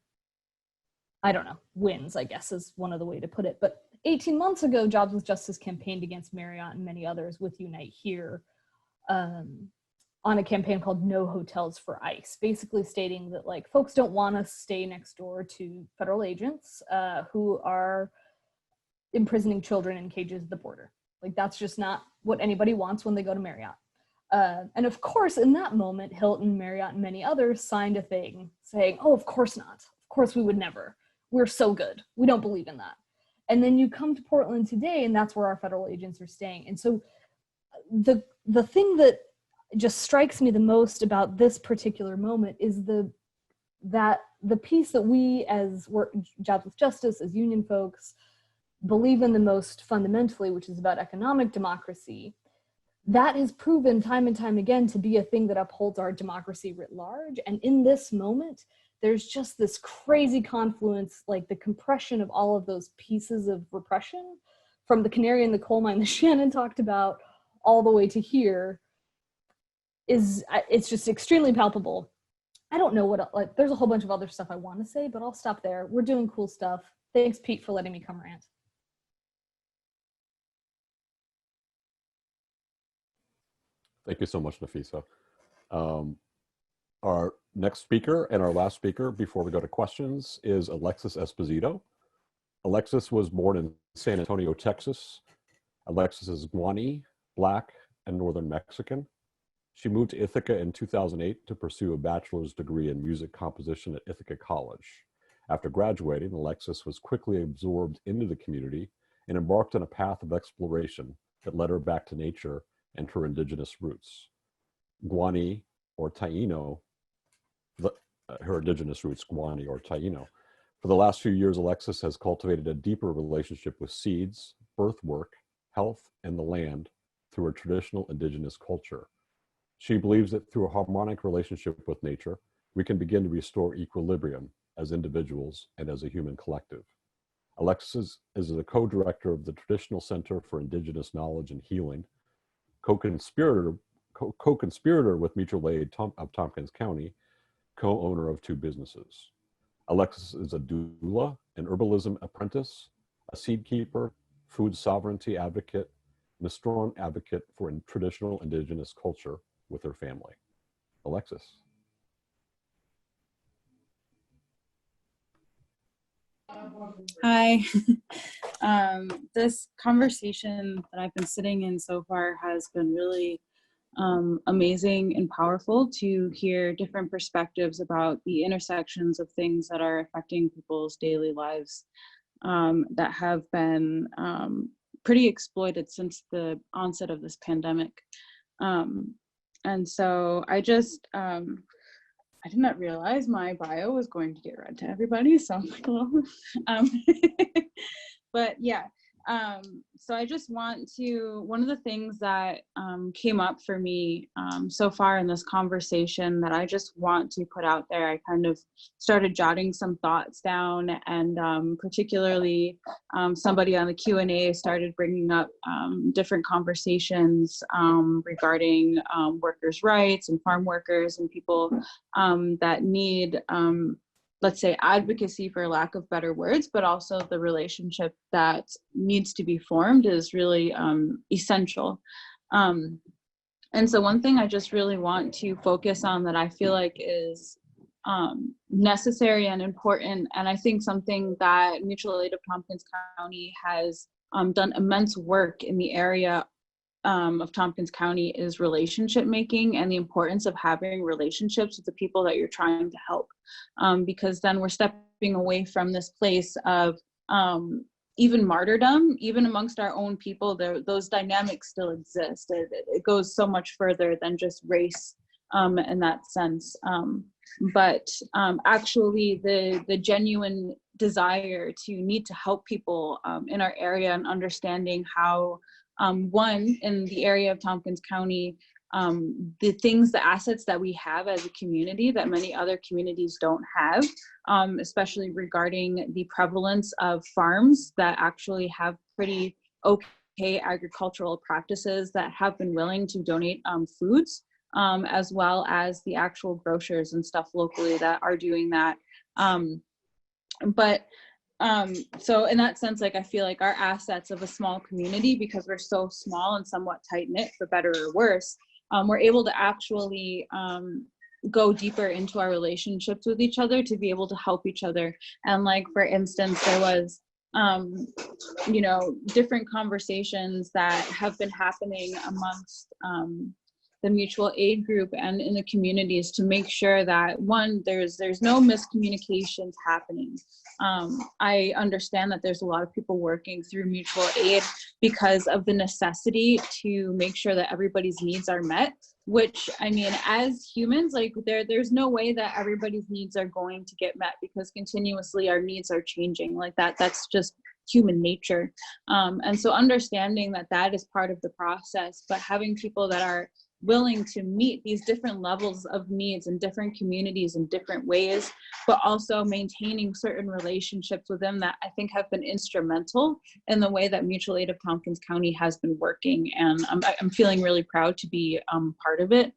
Speaker 8: I don't know, wins, I guess is one of the way to put it. But 18 months ago, Jobs with Justice campaigned against Marriott and many others with Unite Here on a campaign called No Hotels for ICE, basically stating that like folks don't want to stay next door to federal agents who are imprisoning children in cages at the border. Like that's just not what anybody wants when they go to Marriott. And of course, in that moment, Hilton, Marriott, and many others signed a thing saying, oh, of course not. Of course we would never. We're so good. We don't believe in that. And then you come to Portland today, and that's where our federal agents are staying. And so the thing that just strikes me the most about this particular moment is the piece that we as Jobs with Justice, as union folks, believe in the most fundamentally, which is about economic democracy. That is proven time and time again to be a thing that upholds our democracy writ large. And in this moment, there's just this crazy confluence, like the compression of all of those pieces of repression from the canary in the coal mine that Shannon talked about all the way to here. It's just extremely palpable. I don't know what, like, there's a whole bunch of other stuff I want to say, but I'll stop there. We're doing cool stuff. Thanks, Pete, for letting me come rant.
Speaker 2: Thank you so much, Nafisa. Our next speaker and our last speaker before we go to questions is Alexis Esposito. Alexis was born in San Antonio, Texas. Alexis is Guani, Black, and Northern Mexican. She moved to Ithaca in 2008 to pursue a bachelor's degree in music composition at Ithaca College. After graduating, Alexis was quickly absorbed into the community and embarked on a path of exploration that led her back to nature and her indigenous roots. Guani, or Taino, her indigenous roots, Guani or Taino. For the last few years, Alexis has cultivated a deeper relationship with seeds, birth work, health, and the land through her traditional indigenous culture. She believes that through a harmonic relationship with nature, we can begin to restore equilibrium as individuals and as a human collective. Alexis is the co-director of the Traditional Center for Indigenous Knowledge and Healing, co-conspirator with Mutual Aid of Tompkins County, co-owner of 2 businesses. Alexis is a doula, an herbalism apprentice, a seed keeper, food sovereignty advocate, and a strong advocate for traditional Indigenous culture with her family. Alexis.
Speaker 9: Hi. This conversation that I've been sitting in so far has been really amazing and powerful to hear different perspectives about the intersections of things that are affecting people's daily lives that have been pretty exploited since the onset of this pandemic. And so I just, I did not realize my bio was going to get read to everybody, so I'm like, hello. But yeah, so I just want to, one of the things that came up for me so far in this conversation that I just want to put out there, I kind of started jotting some thoughts down, and particularly somebody on the Q&A started bringing up different conversations regarding workers' rights and farm workers and people that need let's say advocacy, for lack of better words, but also the relationship that needs to be formed is really essential. And so one thing I just really want to focus on that I feel like is necessary and important, and I think something that Mutual Aid of Tompkins County has done immense work in the area of Tompkins County, is relationship making and the importance of having relationships with the people that you're trying to help. Because then we're stepping away from this place of even martyrdom, even amongst our own people. Those dynamics still exist. It goes so much further than just race in that sense. But actually the genuine desire to need to help people in our area, and understanding how one, in the area of Tompkins County, the assets that we have as a community that many other communities don't have, especially regarding the prevalence of farms that actually have pretty okay agricultural practices that have been willing to donate foods, as well as the actual grocers and stuff locally that are doing that. So in that sense, like, I feel like our assets of a small community, because we're so small and somewhat tight knit, for better or worse, we're able to actually go deeper into our relationships with each other to be able to help each other. And like, for instance, there was, different conversations that have been happening amongst the mutual aid group and in the communities to make sure that, one, there's no miscommunications happening. I understand that there's a lot of people working through mutual aid because of the necessity to make sure that everybody's needs are met, which, I mean, as humans, like, there's no way that everybody's needs are going to get met, because continuously our needs are changing. Like, that's just human nature. And so understanding that that is part of the process, but having people that are willing to meet these different levels of needs in different communities in different ways, but also maintaining certain relationships with them that I think have been instrumental in the way that Mutual Aid of Tompkins County has been working. And I'm feeling really proud to be part of it.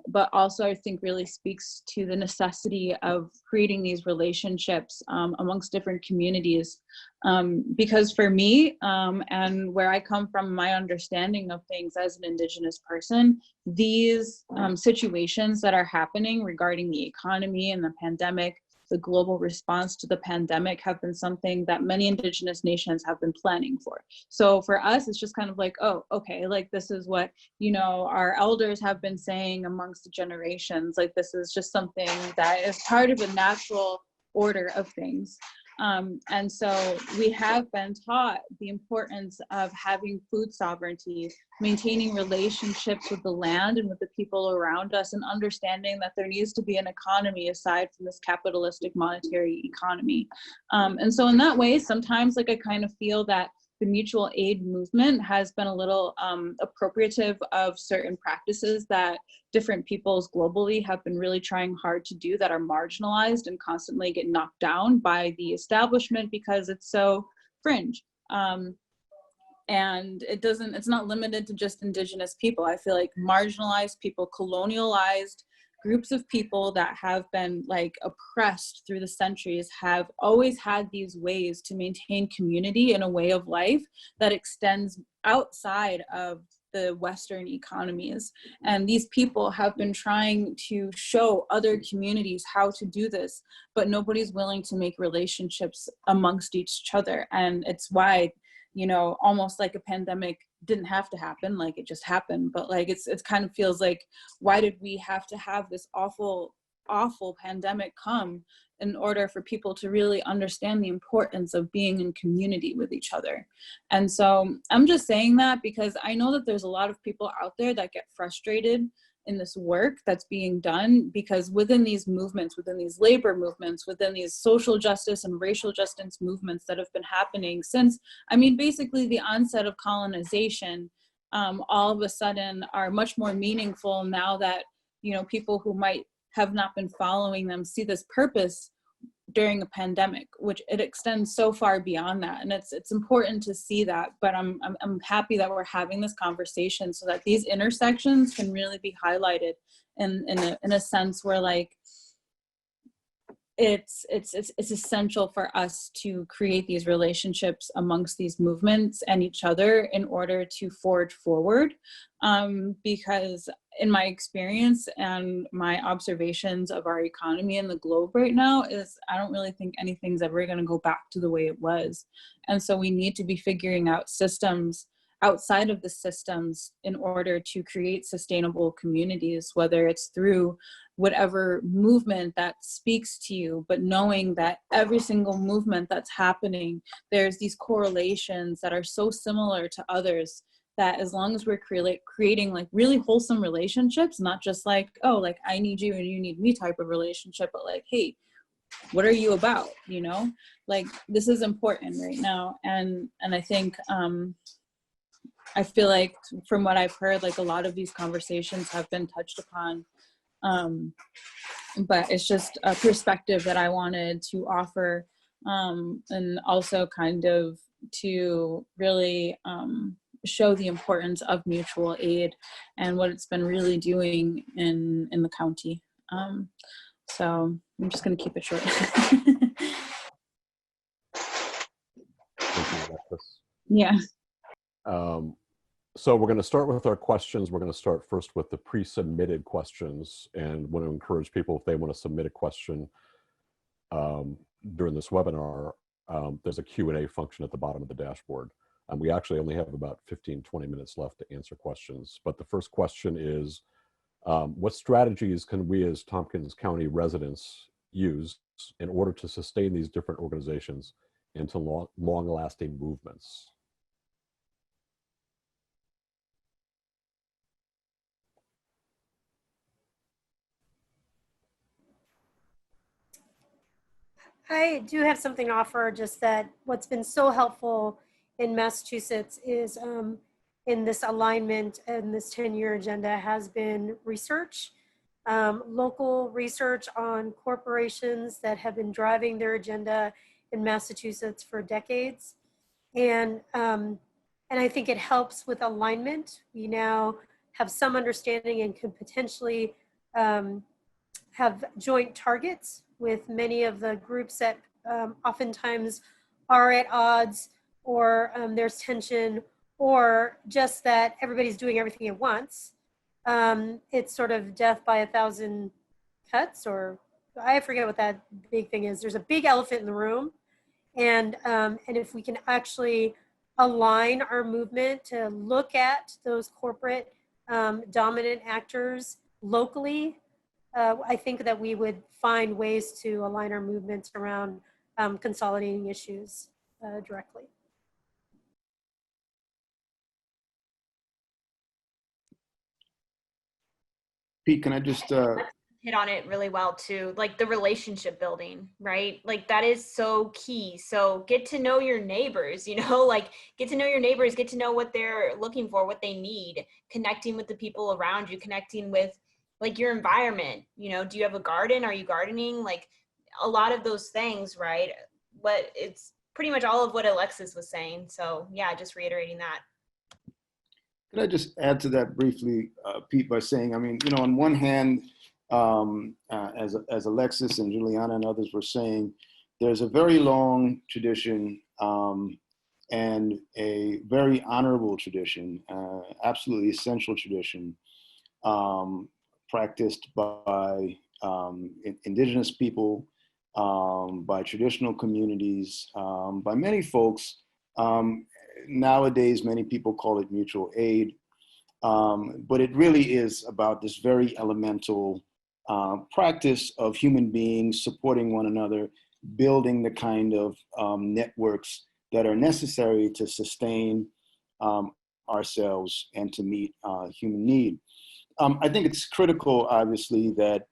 Speaker 9: But also I think really speaks to the necessity of creating these relationships amongst different communities. Because for me, and where I come from, my understanding of things as an Indigenous person, these situations that are happening regarding the economy and the pandemic, the global response to the pandemic, have been something that many Indigenous nations have been planning for. So for us, it's just kind of like, oh, okay, like, this is what, our elders have been saying amongst the generations. Like, this is just something that is part of a natural order of things. And so we have been taught the importance of having food sovereignty, maintaining relationships with the land and with the people around us, and understanding that there needs to be an economy aside from this capitalistic monetary economy. And so in that way, sometimes, like, I kind of feel that the mutual aid movement has been a little appropriative of certain practices that different peoples globally have been really trying hard to do that are marginalized and constantly get knocked down by the establishment because it's so fringe. And it's not limited to just indigenous people. I feel like marginalized people, colonialized groups of people that have been like oppressed through the centuries have always had these ways to maintain community in a way of life that extends outside of the Western economies. And these people have been trying to show other communities how to do this, but nobody's willing to make relationships amongst each other. And it's why, you know, almost like a pandemic didn't have to happen, like it just happened, but like it's kind of feels like, why did we have to have this awful pandemic come in order for people to really understand the importance of being in community with each other? And so I'm just saying that because I know that there's a lot of people out there that get frustrated in this work that's being done, because within these movements, within these labor movements, within these social justice and racial justice movements that have been happening since, I mean, basically the onset of colonization, all of a sudden are much more meaningful now that, you know, people who might have not been following them see this purpose during a pandemic, which it extends so far beyond that. And it's important to see that, but I'm happy that we're having this conversation so that these intersections can really be highlighted in a sense where like, it's essential for us to create these relationships amongst these movements and each other in order to forge forward. Because in my experience and my observations of our economy and the globe right now is I don't really think anything's ever going to go back to the way it was. And so we need to be figuring out systems outside of the systems in order to create sustainable communities, whether it's through whatever movement that speaks to you, but knowing that every single movement that's happening, there's these correlations that are so similar to others that as long as we're creating like really wholesome relationships, not just like, oh, like I need you and you need me type of relationship, but like, hey, what are you about? You know, like this is important right now. And I think, I feel like from what I've heard, like a lot of these conversations have been touched upon, but it's just a perspective that I wanted to offer, and also kind of to really show the importance of mutual aid and what it's been really doing in the county. So I'm just going to keep it short.
Speaker 2: Thank you, Alexis.
Speaker 9: Yeah.
Speaker 2: So we're going to start with our questions. We're going to start first with the pre-submitted questions, and want to encourage people, if they want to submit a question during this webinar, there's a Q&A function at the bottom of the dashboard. We actually only have about 15-20 minutes left to answer questions. But the first question is, what strategies can we as Tompkins County residents use in order to sustain these different organizations into long-lasting movements?
Speaker 3: I do have something to offer, just that what's been so helpful in Massachusetts is in this alignment and this 10-year agenda has been research, local research on corporations that have been driving their agenda in Massachusetts for decades. And I think it helps with alignment. We now have some understanding and can potentially have joint targets with many of the groups that oftentimes are at odds, or there's tension, or just that everybody's doing everything at once. It's sort of death by 1,000 cuts, or I forget what that big thing is. There's a big elephant in the room. And if we can actually align our movement to look at those corporate dominant actors locally, I think that we would find ways to align our movements around consolidating issues directly.
Speaker 7: Pete, can I just
Speaker 4: hit on it really well too, like the relationship building, right? Like that is so key. So get to know your neighbors, you know, like get to know your neighbors, get to know what they're looking for, what they need, connecting with the people around you, connecting with like your environment, you know, do you have a garden? Are you gardening? Like a lot of those things, right? But it's pretty much all of what Alexis was saying. So yeah, just reiterating that.
Speaker 7: Could I just add to that briefly, Pete, by saying, I mean, you know, on one hand, as Alexis and Juliana and others were saying, there's a very long tradition and a very honorable tradition, absolutely essential tradition, practiced by indigenous people, by traditional communities, by many folks. Nowadays, many people call it mutual aid, but it really is about this very elemental practice of human beings supporting one another, building the kind of networks that are necessary to sustain ourselves and to meet human need. I think it's critical, obviously, that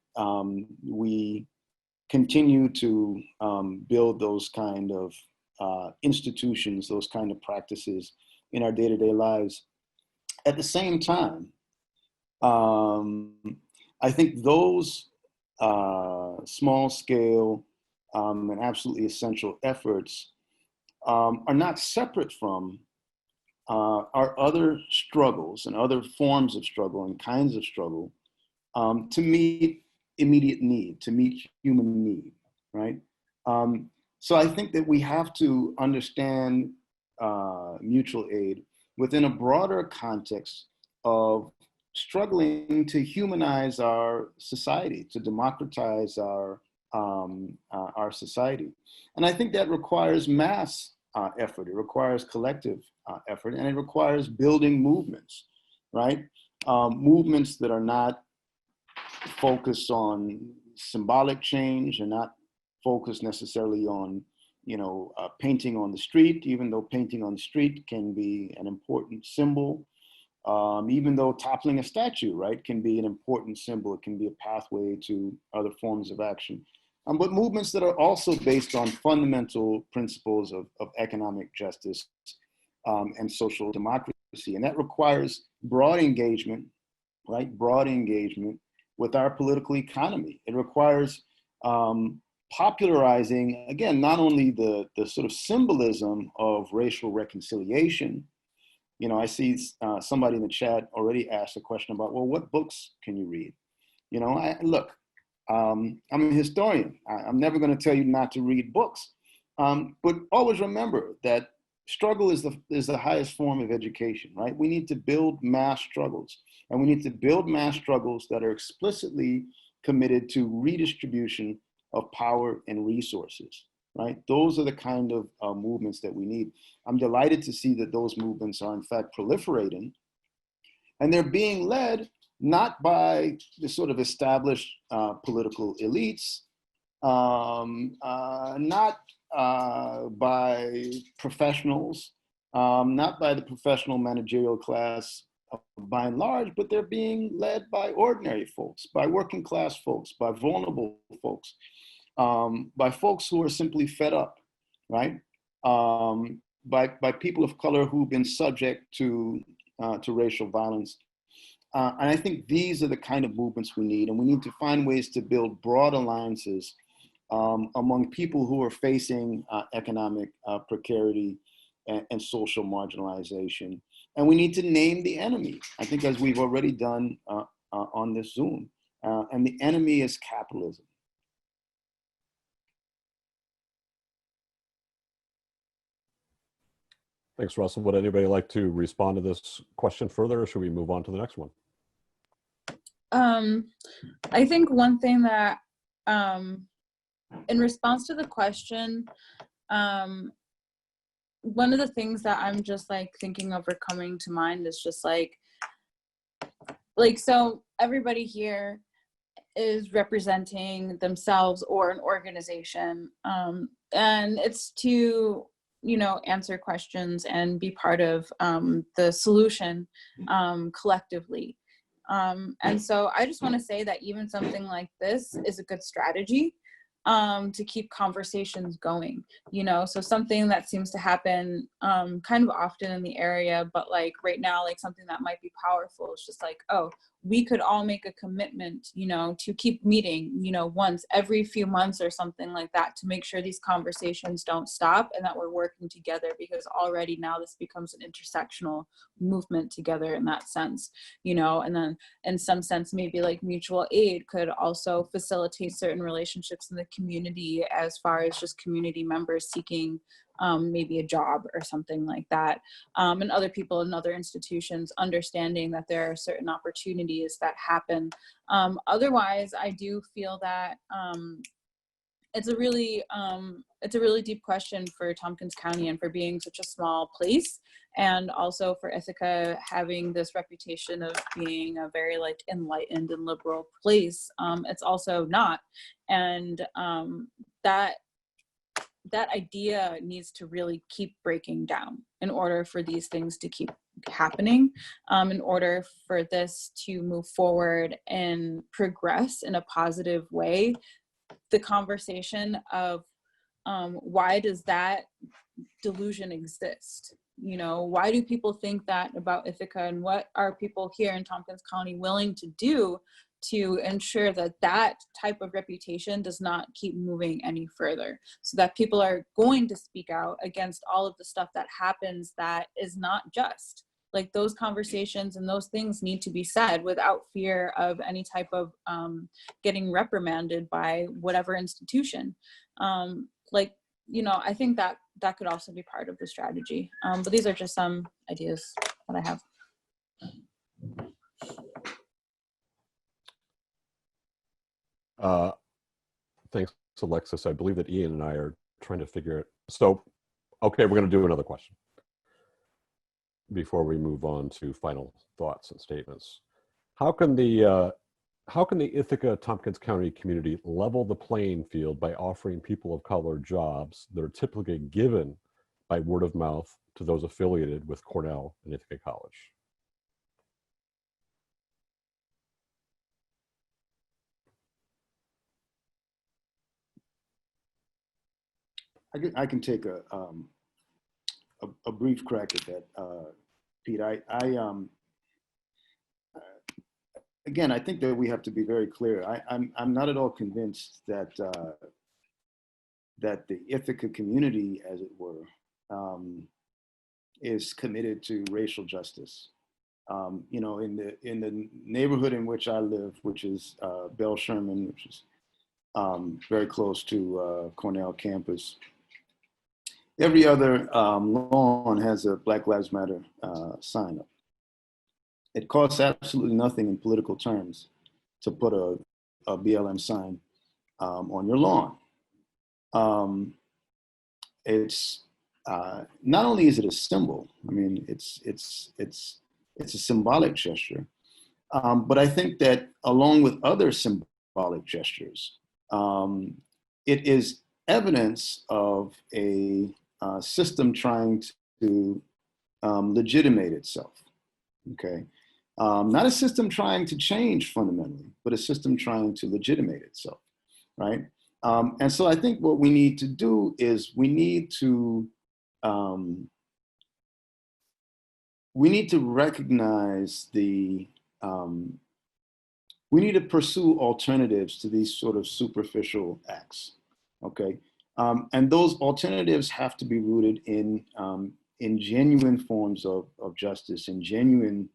Speaker 7: we continue to build those kind of institutions, those kind of practices in our day-to-day lives. At the same time, I think those small scale and absolutely essential efforts are not separate from our other struggles and other forms of struggle and kinds of struggle to meet immediate need, to meet human need, right? So I think that we have to understand mutual aid within a broader context of struggling to humanize our society, to democratize our society. And I think that requires mass effort, it requires collective effort, and it requires building movements, right? Movements that are not focused on symbolic change and not focused necessarily on, you know, painting on the street, even though painting on the street can be an important symbol, even though toppling a statue, right, can be an important symbol. It can be a pathway to other forms of action. But movements that are also based on fundamental principles of economic justice and social democracy. And that requires broad engagement, right, broad engagement with our political economy. It requires popularizing, again, not only the sort of symbolism of racial reconciliation. You know, I see somebody in the chat already asked a question about, well, what books can you read? You know, look, I'm a historian. I'm never going to tell you not to read books, but always remember that struggle is the highest form of education, right? We need to build mass struggles, and we need to build mass struggles that are explicitly committed to redistribution of power and resources, right? Those are the kind of movements that we need. I'm delighted to see that those movements are in fact proliferating, and they're being led not by the sort of established political elites, not by professionals, not by the professional managerial class by and large, but they're being led by ordinary folks, by working class folks, by vulnerable folks, by folks who are simply fed up, right? By people of color who've been subject to racial violence. And I think these are the kind of movements we need, and we need to find ways to build broad alliances among people who are facing economic precarity and social marginalization. And we need to name the enemy, I think, as we've already done on this Zoom. And the enemy is capitalism.
Speaker 2: Thanks, Russell. Would anybody like to respond to this question further, or should we move on to the next one?
Speaker 9: I think one thing that, in response to the question, one of the things that I'm just like thinking of or coming to mind is just like, so everybody here is representing themselves or an organization, and it's to, you know, answer questions and be part of the solution collectively. And so I just want to say that even something like this is a good strategy to keep conversations going, you know. So something that seems to happen kind of often in the area, but like right now, like something that might be powerful is just like, oh, we could all make a commitment, you know, to keep meeting, you know, once every few months or something like that, to make sure these conversations don't stop and that we're working together, because already now this becomes an intersectional movement together in that sense, you know. And then in some sense, maybe like mutual aid could also facilitate certain relationships in the community, as far as just community members seeking maybe a job or something like that, and other people in other institutions understanding that there are certain opportunities that happen. Otherwise, I do feel that it's a really deep question for Tompkins County, and for being such a small place, and also for Ithaca having this reputation of being a very like enlightened and liberal place. It's also not, and that idea needs to really keep breaking down in order for these things to keep happening, in order for this to move forward and progress in a positive way. The conversation of why does that delusion exist? You know, why do people think that about Ithaca, and what are people here in Tompkins County willing to do to ensure that that type of reputation does not keep moving any further, so that people are going to speak out against all of the stuff that happens that is not just. Like, those conversations and those things need to be said without fear of any type of getting reprimanded by whatever institution. Like, you know, I think that that could also be part of the strategy. But these are just some ideas that I have.
Speaker 2: Thanks, Alexis. I believe that Ian and I are trying to figure it. So, okay, we're going to do another question before we move on to final thoughts and statements. How can the Ithaca Tompkins County community level the playing field by offering people of color jobs that are typically given by word of mouth to those affiliated with Cornell and Ithaca College?
Speaker 7: I can take a brief crack at that, Pete. Again, I think that we have to be very clear. I'm not at all convinced that that the Ithaca community, as it were, is committed to racial justice. You know, in the neighborhood in which I live, which is Bell Sherman, which is very close to Cornell campus, every other lawn has a Black Lives Matter sign up. It costs absolutely nothing in political terms to put a BLM sign on your lawn. It's not only is it a symbol, I mean, it's a symbolic gesture, but I think that along with other symbolic gestures, it is evidence of a system trying to legitimate itself. Okay. Not a system trying to change fundamentally, but a system trying to legitimate itself, right? And so I think what we need to do is we need to recognize we need to pursue alternatives to these sort of superficial acts, okay? And those alternatives have to be rooted in genuine forms of justice and genuine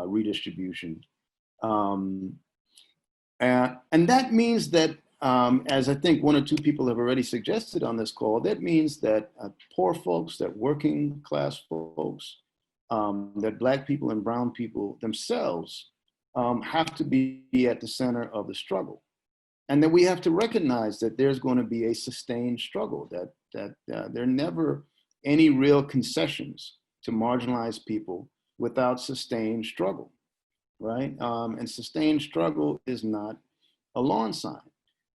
Speaker 7: redistribution. And that means that, as I think one or two people have already suggested on this call, that means that poor folks, that working class folks, that Black people and brown people themselves have to be at the center of the struggle. And that we have to recognize that there's going to be a sustained struggle, that there are never any real concessions to marginalized people without sustained struggle, right? And sustained struggle is not a lawn sign,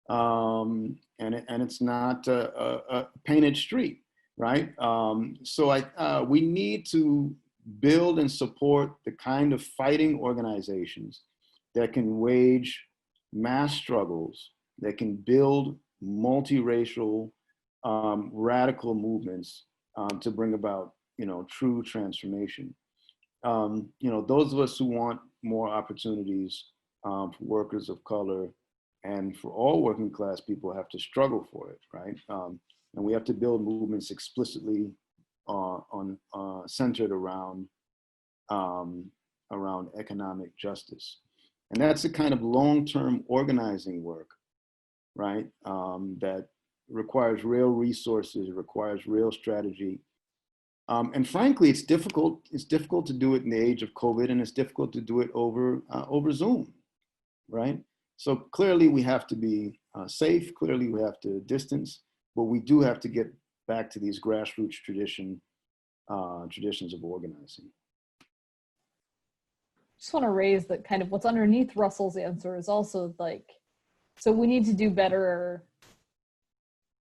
Speaker 7: and it's not a painted street, right? So we need to build and support the kind of fighting organizations that can wage mass struggles, that can build multiracial, radical movements to bring about, true transformation. Those of us who want more opportunities for workers of color and for all working class people have to struggle for it, right? And we have to build movements explicitly centered around economic justice. And that's the kind of long-term organizing work, right? That requires real resources, requires real strategy. And frankly, it's difficult. It's difficult to do it in the age of COVID, and it's difficult to do it over Zoom, right? So clearly we have to be safe. Clearly we have to distance, but we do have to get back to these grassroots traditions of organizing.
Speaker 8: Just want to raise that kind of what's underneath Russell's answer is also like, so we need to do better.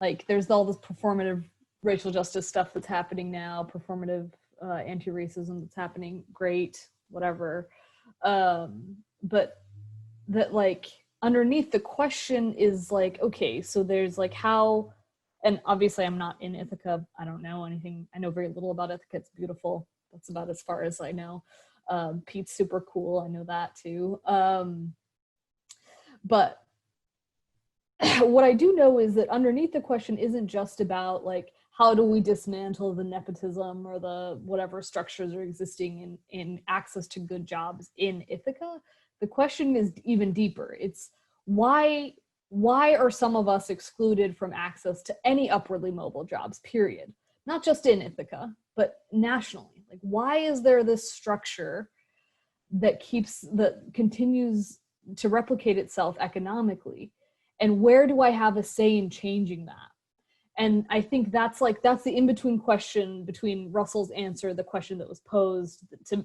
Speaker 8: Like there's all this performative racial justice stuff that's happening now, performative anti-racism that's happening, great, whatever. But that like underneath the question is like, okay, so there's like how, and obviously I'm not in Ithaca, I don't know anything, I know very little about Ithaca, it's beautiful, that's about as far as I know. Pete's super cool, I know that too. But what I do know is that underneath the question isn't just about like, how do we dismantle the nepotism or the whatever structures are existing in access to good jobs in Ithaca? The question is even deeper. It's why are some of us excluded from access to any upwardly mobile jobs, period? Not just in Ithaca, but nationally. Like, why is there this structure that continues to replicate itself economically? And where do I have a say in changing that? And I think that's the in-between question between Russell's answer, the question that was posed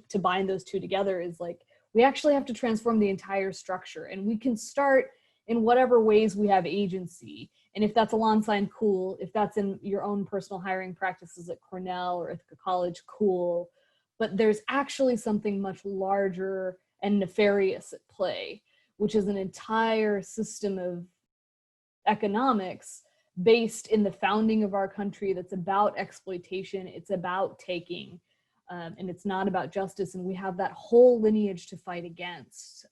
Speaker 8: to bind those two together is like, we actually have to transform the entire structure, and we can start in whatever ways we have agency. And if that's alongside, cool. If that's in your own personal hiring practices at Cornell or Ithaca College, cool. But there's actually something much larger and nefarious at play, which is an entire system of economics based in the founding of our country that's about exploitation, it's about taking, and it's not about justice. And we have that whole lineage to fight against,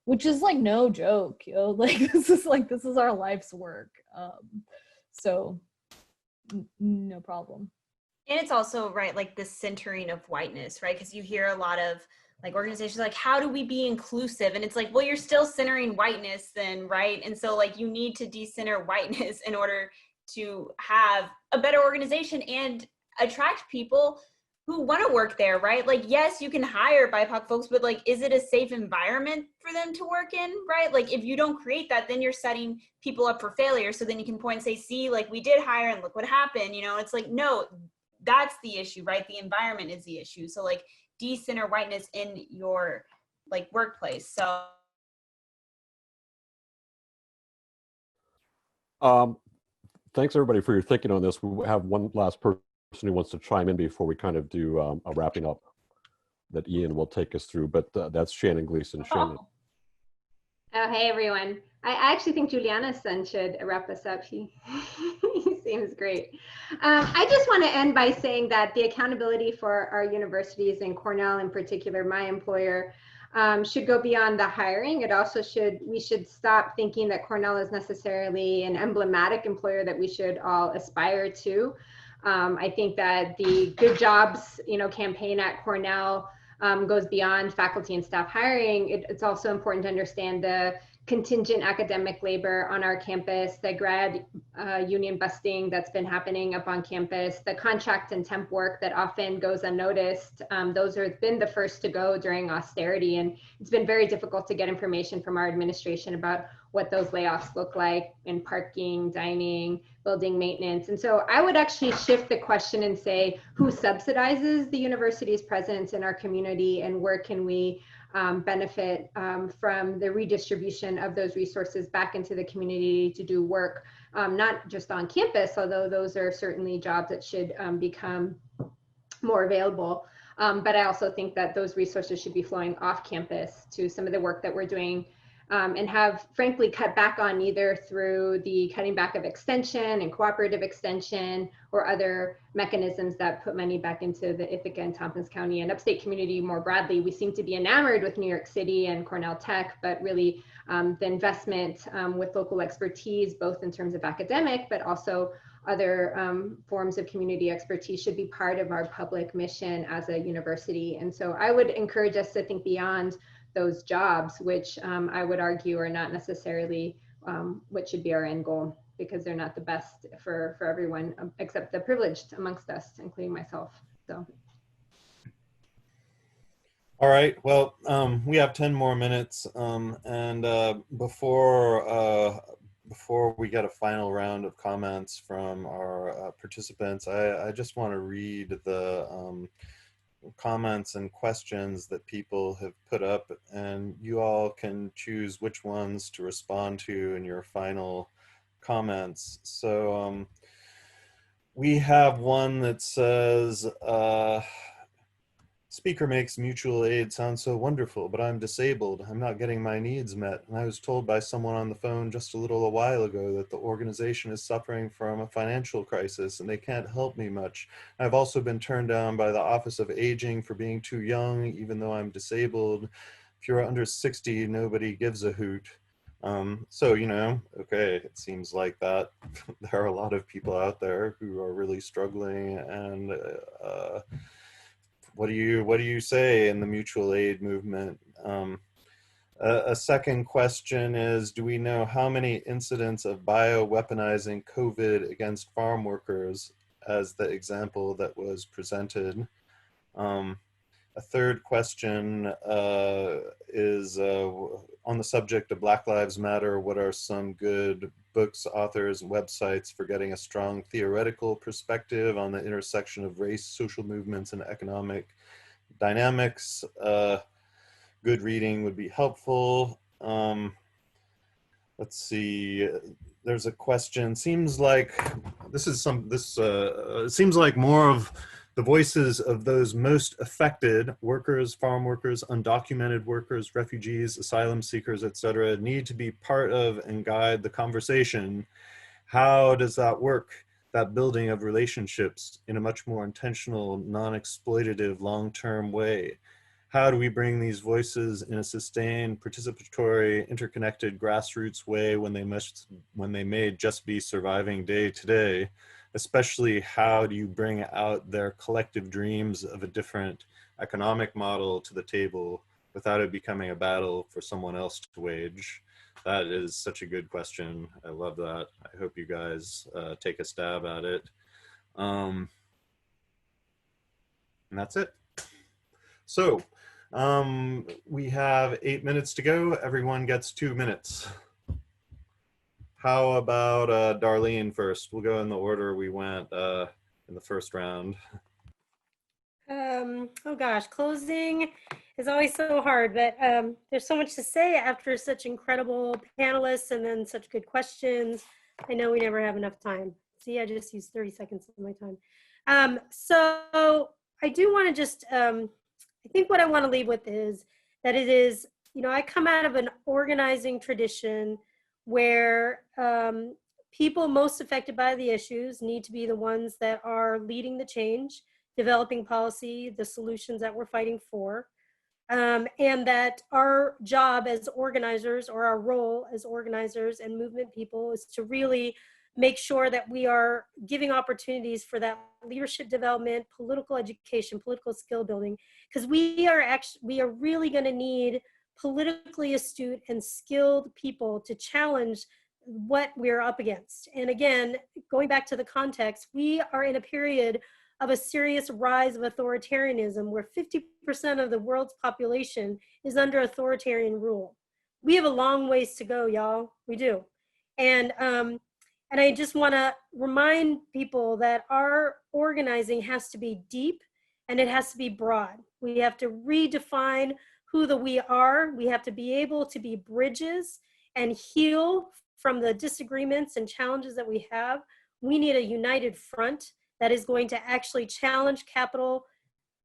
Speaker 8: which is like no joke, like this is our life's work. So no problem.
Speaker 4: And it's also, right, like the centering of whiteness, right? Because you hear a lot of like organizations like, how do we be inclusive? And it's like, well, you're still centering whiteness then, right? And so like you need to decenter whiteness in order to have a better organization and attract people who want to work there, right? Like, yes, you can hire BIPOC folks, but like, is it a safe environment for them to work in, right? Like, if you don't create that, then you're setting people up for failure. So then you can point and say, see, like we did hire and look what happened, It's like, no, that's the issue, right? The environment is the issue. So like, decenter whiteness in your like workplace. So
Speaker 2: thanks everybody for your thinking on this. We have one last person who wants to chime in before we kind of do a wrapping up that Ian will take us through, but that's Shannon Gleason. Shannon.
Speaker 6: Oh, hey everyone. I actually think Juliana's son should wrap us up. He seems great. I just want to end by saying that the accountability for our universities, and Cornell in particular, my employer, should go beyond the hiring. It also we should stop thinking that Cornell is necessarily an emblematic employer that we should all aspire to. I think that the Good Jobs, campaign at Cornell goes beyond faculty and staff hiring. It's also important to understand the contingent academic labor on our campus, the grad union busting that's been happening up on campus, the contract and temp work that often goes unnoticed. Those have been the first to go during austerity, and it's been very difficult to get information from our administration about what those layoffs look like in parking, dining, building maintenance. And so I would actually shift the question and say, who subsidizes the university's presence in our community, and where can we benefit from the redistribution of those resources back into the community to do work, not just on campus, although those are certainly jobs that should become more available. But I also think that those resources should be flowing off campus to some of the work that we're doing, and have frankly cut back on, either through the cutting back of extension and cooperative extension or other mechanisms that put money back into the Ithaca and Tompkins County and upstate community more broadly. We seem to be enamored with New York City and Cornell Tech, but really the investment with local expertise, both in terms of academic, but also other forms of community expertise, should be part of our public mission as a university. And so I would encourage us to think beyond those jobs, which I would argue are not necessarily what should be our end goal, because they're not the best for everyone except the privileged amongst us, including myself. So.
Speaker 1: All right, well, we have 10 more minutes, and before we get a final round of comments from our participants, I just want to read the comments and questions that people have put up, and you all can choose which ones to respond to in your final comments. So we have one that says, speaker makes mutual aid sound so wonderful, but I'm disabled. I'm not getting my needs met. And I was told by someone on the phone just a little while ago that the organization is suffering from a financial crisis and they can't help me much. I've also been turned down by the Office of Aging for being too young, even though I'm disabled. If you're under 60, nobody gives a hoot. So, you know, okay, it seems like that there are a lot of people out there who are really struggling, and what do you say in the mutual aid movement? A second question is, do we know how many incidents of bioweaponizing COVID against farm workers, as the example that was presented? A third question is on the subject of Black Lives Matter, what are some good books, authors, and websites for getting a strong theoretical perspective on the intersection of race, social movements, and economic dynamics? Good reading would be helpful. Let's see, there's a question. Seems like it seems like more of the voices of those most affected, workers, farm workers, undocumented workers, refugees, asylum seekers, etc., need to be part of and guide the conversation. How does that work, that building of relationships, in a much more intentional, non-exploitative, long-term way? How do we bring these voices in a sustained, participatory, interconnected, grassroots way when they may just be surviving day to day? Especially, how do you bring out their collective dreams of a different economic model to the table without it becoming a battle for someone else to wage? That is such a good question. I love that. I hope you guys take a stab at it. And that's it. So we have 8 minutes to go. Everyone gets 2 minutes. How about Darlene first? We'll go in the order we went in the first round.
Speaker 3: Oh gosh, closing is always so hard, but there's so much to say after such incredible panelists and then such good questions. I know we never have enough time. See, I just used 30 seconds of my time. So I do want to just, I think what I want to leave with is that it is, you know, I come out of an organizing tradition where people most affected by the issues need to be the ones that are leading the change, developing policy, the solutions that we're fighting for, and that our job as organizers, or our role as organizers and movement people, is to really make sure that we are giving opportunities for that leadership development, political education, political skill building, because we are really going to need politically astute and skilled people to challenge what we're up against. And again, going back to the context, we are in a period of a serious rise of authoritarianism where 50% of the world's population is under authoritarian rule. We have a long ways to go, y'all. We do. And I just want to remind people that our organizing has to be deep and it has to be broad. We have to redefine who the we are. We have to be able to be bridges and heal from the disagreements and challenges that we have. We need a united front that is going to actually challenge capital,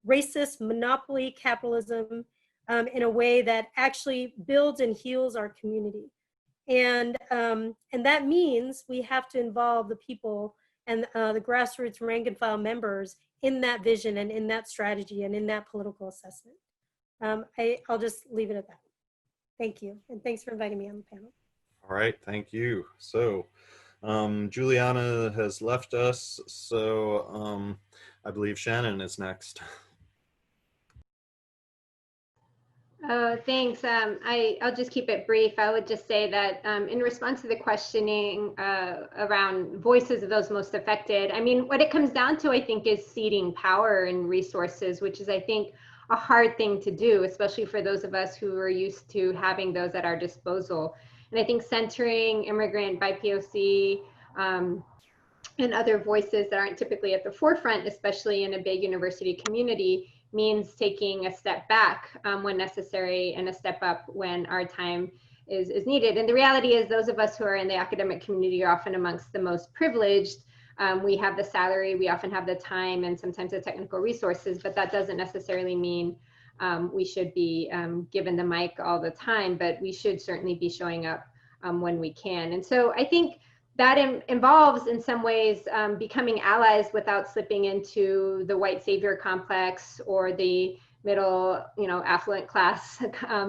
Speaker 3: racist monopoly capitalism in a way that actually builds and heals our community. And that means we have to involve the people and the grassroots rank and file members in that vision and in that strategy and in that political assessment. I'll just leave it at that. Thank you. And thanks for inviting me on the panel.
Speaker 1: All right, thank you. So Juliana has left us, so I believe Shannon is next.
Speaker 6: Oh, thanks. I'll just keep it brief. I would just say that in response to the questioning around voices of those most affected, I mean, what it comes down to, I think, is ceding power and resources, which is, I think, a hard thing to do, especially for those of us who are used to having those at our disposal. And I think centering immigrant, BIPOC, and other voices that aren't typically at the forefront, especially in a big university community, means taking a step back when necessary and a step up when our time is needed. And the reality is those of us who are in the academic community are often amongst the most privileged. We have the salary, we often have the time and sometimes the technical resources, but that doesn't necessarily mean we should be given the mic all the time, but we should certainly be showing up when we can. And so I think that involves in some ways becoming allies without slipping into the white savior complex or the middle, affluent class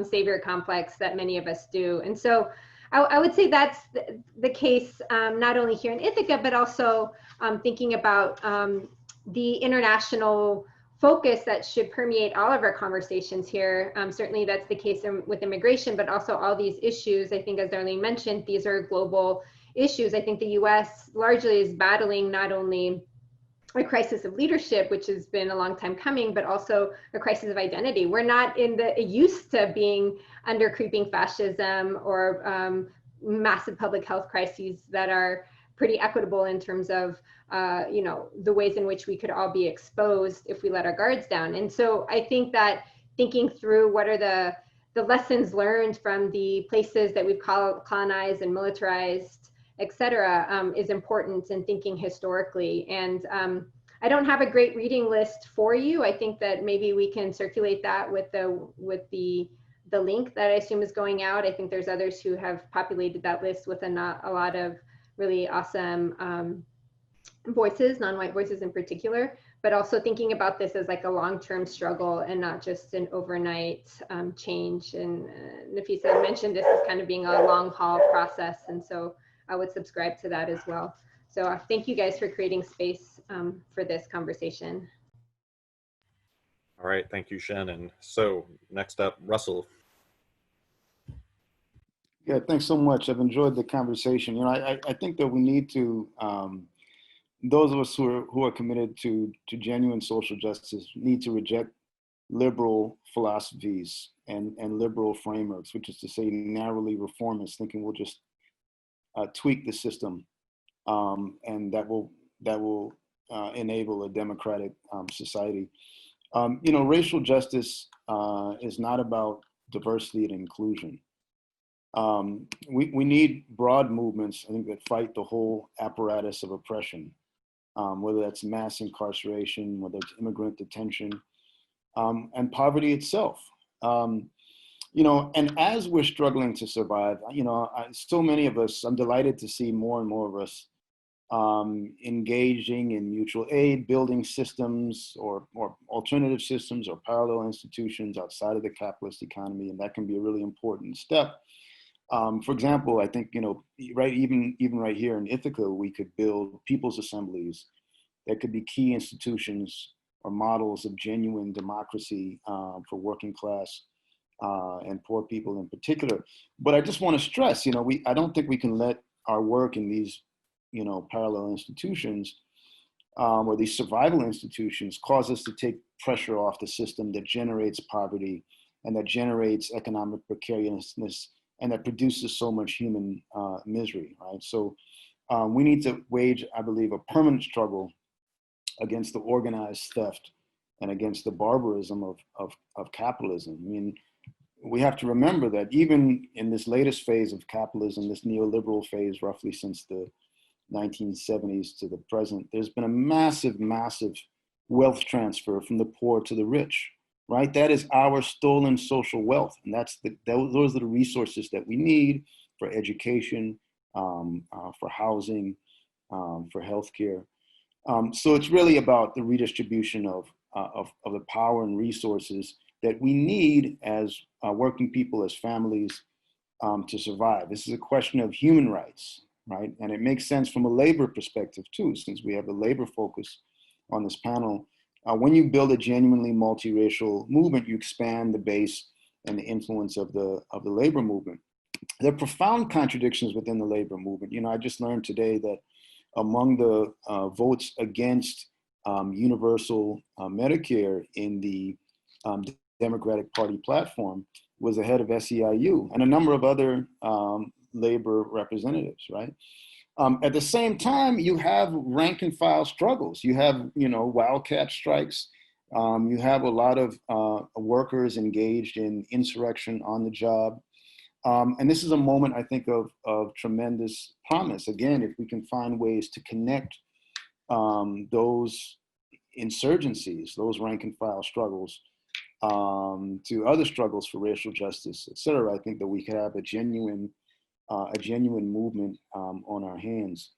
Speaker 6: savior complex that many of us do. And so I would say that's the case not only here in Ithaca, but also thinking about the international focus that should permeate all of our conversations here. Certainly that's the case with immigration, but also all these issues. I think, as Darlene mentioned, these are global issues. I think the US largely is battling not only a crisis of leadership, which has been a long time coming, but also a crisis of identity. We're not used to being under creeping fascism or massive public health crises that are pretty equitable in terms of the ways in which we could all be exposed if we let our guards down. And so I think that thinking through what are the lessons learned from the places that we've colonized and militarized, et cetera, is important in thinking historically. And I don't have a great reading list for you. I think that maybe we can circulate that with the link that I assume is going out. I think there's others who have populated that list with a lot of really awesome voices, non-white voices in particular, but also thinking about this as like a long-term struggle and not just an overnight change. And Nafisa mentioned this as kind of being a long haul process. And so I would subscribe to that as well. So thank you guys for creating space for this conversation.
Speaker 1: All right, thank you, Shannon. So next up, Russell.
Speaker 7: Yeah, thanks so much. I've enjoyed the conversation. I think that we need to, those of us who are committed to genuine social justice need to reject liberal philosophies and liberal frameworks, which is to say narrowly reformist, thinking we'll just tweak the system and that will enable a democratic society. Racial justice is not about diversity and inclusion. We need broad movements, I think, that fight the whole apparatus of oppression, whether that's mass incarceration, whether it's immigrant detention, and poverty itself. And as we're struggling to survive, so many of us, I'm delighted to see more and more of us engaging in mutual aid, building systems or alternative systems or parallel institutions outside of the capitalist economy, and that can be a really important step. For example, I think, even right here in Ithaca, we could build people's assemblies that could be key institutions or models of genuine democracy for working class and poor people in particular. But I just want to stress, I don't think we can let our work in these, parallel institutions or these survival institutions cause us to take pressure off the system that generates poverty and that generates economic precariousness and that produces so much human misery, right? So we need to wage, I believe, a permanent struggle against the organized theft and against the barbarism of capitalism. I mean, we have to remember that even in this latest phase of capitalism, this neoliberal phase, roughly since the 1970s to the present, there's been a massive, massive wealth transfer from the poor to the rich, right? That is our stolen social wealth. And those are the resources that we need for education, for housing, for healthcare. So it's really about the redistribution of the power and resources that we need as working people, as families, to survive. This is a question of human rights, right? And it makes sense from a labor perspective too, since we have a labor focus on this panel. When you build a genuinely multiracial movement, you expand the base and the influence of the labor movement. There are profound contradictions within the labor movement. You know, I just learned today that among the votes against universal Medicare in the Democratic Party platform was the head of SEIU and a number of other labor representatives, right? At the same time, you have rank and file struggles. You have, you know, wildcat strikes. You have a lot of workers engaged in insurrection on the job. And this is a moment, I think, of tremendous promise. Again, if we can find ways to connect those insurgencies, those rank and file struggles, to other struggles for racial justice, et cetera, I think that we could have a genuine movement on our hands.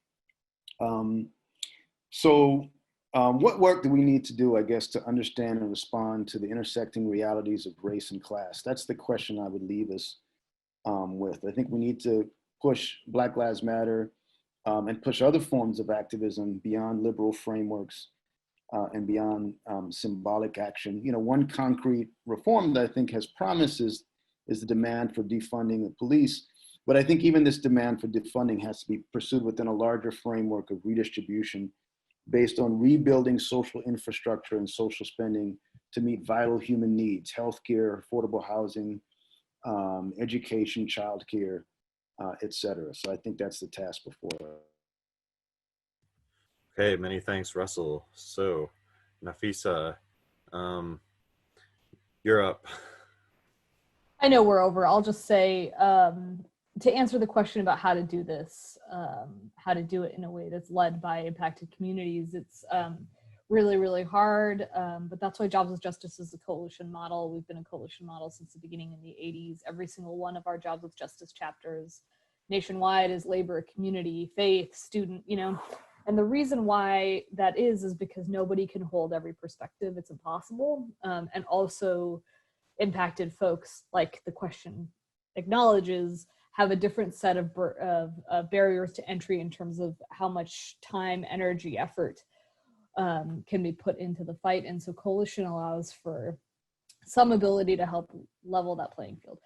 Speaker 7: What work do we need to do, I guess, to understand and respond to the intersecting realities of race and class? That's the question I would leave us with. I think we need to push Black Lives Matter and push other forms of activism beyond liberal frameworks and beyond symbolic action. You know, one concrete reform that I think has promise is the demand for defunding the police. But I think even this demand for defunding has to be pursued within a larger framework of redistribution based on rebuilding social infrastructure and social spending to meet vital human needs: healthcare, affordable housing, education, childcare, et cetera. So I think that's the task before us.
Speaker 1: Okay, many thanks, Russell. So, Nafisa, you're up.
Speaker 8: I know we're over. I'll just say, to answer the question about how to do this, how to do it in a way that's led by impacted communities, it's really, really hard. But that's why Jobs with Justice is a coalition model. We've been a coalition model since the beginning in the 80s. Every single one of our Jobs with Justice chapters nationwide is labor, community, faith, student, you know. And the reason why that is because nobody can hold every perspective. It's impossible. And also impacted folks, like the question acknowledges, have a different set of barriers to entry in terms of how much time, energy, effort can be put into the fight. And so coalition allows for some ability to help level that playing field.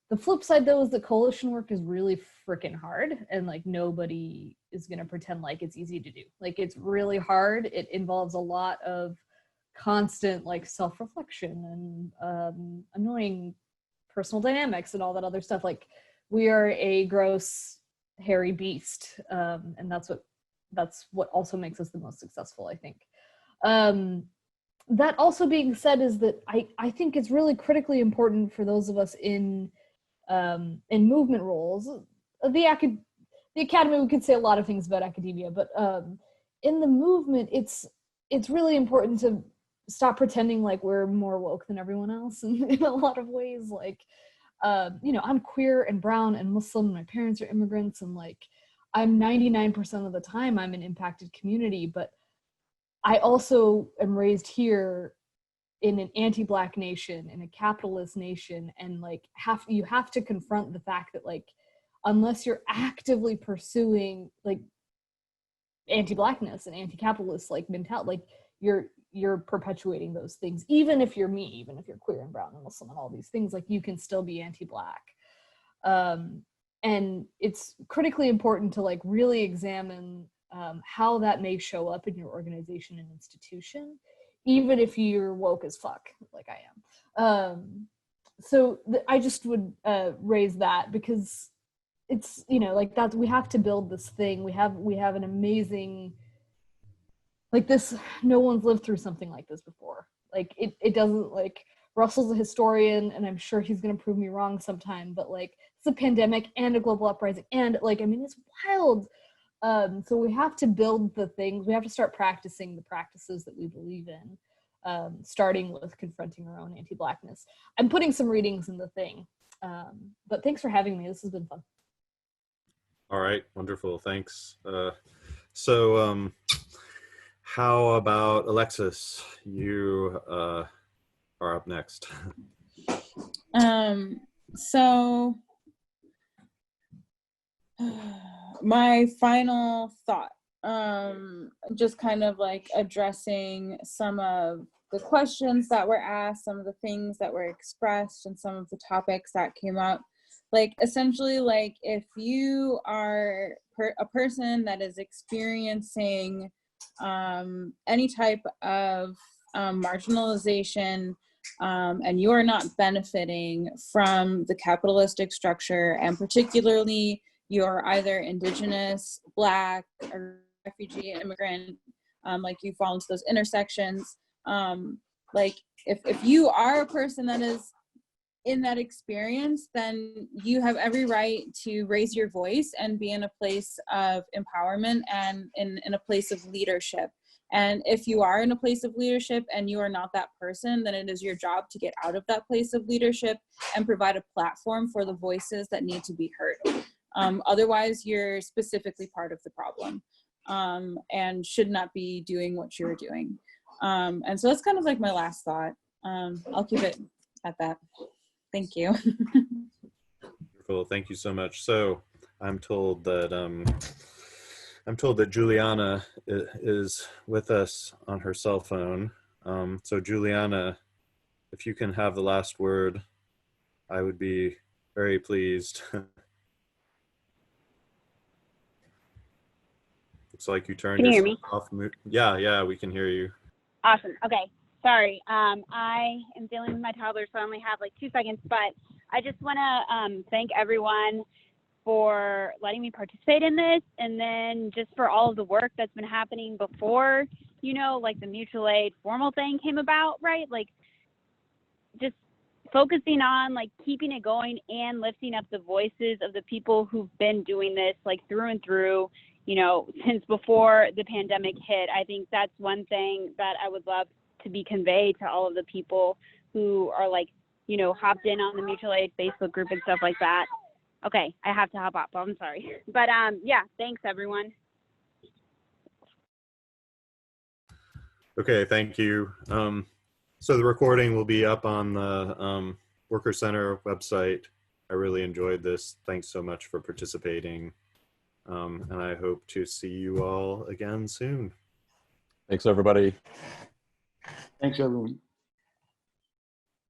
Speaker 8: The flip side, though, is that coalition work is really freaking hard, and like nobody is going to pretend like it's easy to do. Like, it's really hard. It involves a lot of constant like self-reflection and annoying personal dynamics and all that other stuff. Like, we are a gross, hairy beast, and that's what also makes us the most successful, I think. That also being said, is that I think it's really critically important for those of us in movement roles. The academy, we could say a lot of things about academia, but in the movement, it's really important to stop pretending like we're more woke than everyone else. And in a lot of ways, like, you know, I'm queer and brown and Muslim, and my parents are immigrants, and like, I'm 99% of the time I'm an impacted community, but I also am raised here in an anti-Black nation, in a capitalist nation, and like you have to confront the fact that like, unless you're actively pursuing like anti-Blackness and anti-capitalist like mentality, like you're perpetuating those things. Even if you're me, even if you're queer and brown and Muslim and all these things, like you can still be anti-Black. And it's critically important to like really examine how that may show up in your organization and institution, even if you're woke as fuck, like I am. So I just would raise that, because it's, you know, like that, we have to build this thing. We have an amazing, like this, no one's lived through something like this before. Like it doesn't, like, Russell's a historian, and I'm sure he's going to prove me wrong sometime, but like, it's a pandemic and a global uprising, and like, I mean, it's wild So we have to build the things, we have to start practicing the practices that we believe in, starting with confronting our own anti-Blackness. I'm putting some readings in the thing, but thanks for having me. This has been fun.
Speaker 1: All right, wonderful, thanks. So how about Alexis? You are up next.
Speaker 9: So my final thought, just kind of like addressing some of the questions that were asked, some of the things that were expressed, and some of the topics that came up. Like essentially, like if you are a person that is experiencing any type of marginalization, and you are not benefiting from the capitalistic structure, and particularly you're either Indigenous, Black, or refugee, immigrant, like you fall into those intersections, like if you are a person that is in that experience, then you have every right to raise your voice and be in a place of empowerment and in a place of leadership. And if you are in a place of leadership and you are not that person, then it is your job to get out of that place of leadership and provide a platform for the voices that need to be heard. Otherwise, you're specifically part of the problem, and should not be doing what you're doing. And so that's kind of like my last thought. I'll keep it at that. Thank you.
Speaker 1: Wonderful, thank you so much. So I'm told that Juliana is with us on her cell phone. So Juliana, if you can have the last word, I would be very pleased. Looks like you turned
Speaker 10: Can you hear
Speaker 1: yourself
Speaker 10: me?
Speaker 1: off. Yeah, we can hear you.
Speaker 10: Awesome. Okay. Sorry. I am dealing with my toddler, so I only have like 2 seconds, but I just want to thank everyone for letting me participate in this, and then just for all of the work that's been happening before, you know, like the mutual aid formal thing came about, right? Like just focusing on like keeping it going and lifting up the voices of the people who've been doing this like through and through, you know, since before the pandemic hit. I think that's one thing that I would love to be conveyed to all of the people who are like, you know, hopped in on the mutual aid Facebook group and stuff like that. Okay, I have to hop off. I'm sorry. But yeah, thanks everyone.
Speaker 1: Okay, thank you. So the recording will be up on the Worker Center website. I really enjoyed this. Thanks so much for participating. And I hope to see you all again soon.
Speaker 2: Thanks, everybody.
Speaker 7: Thanks, everyone.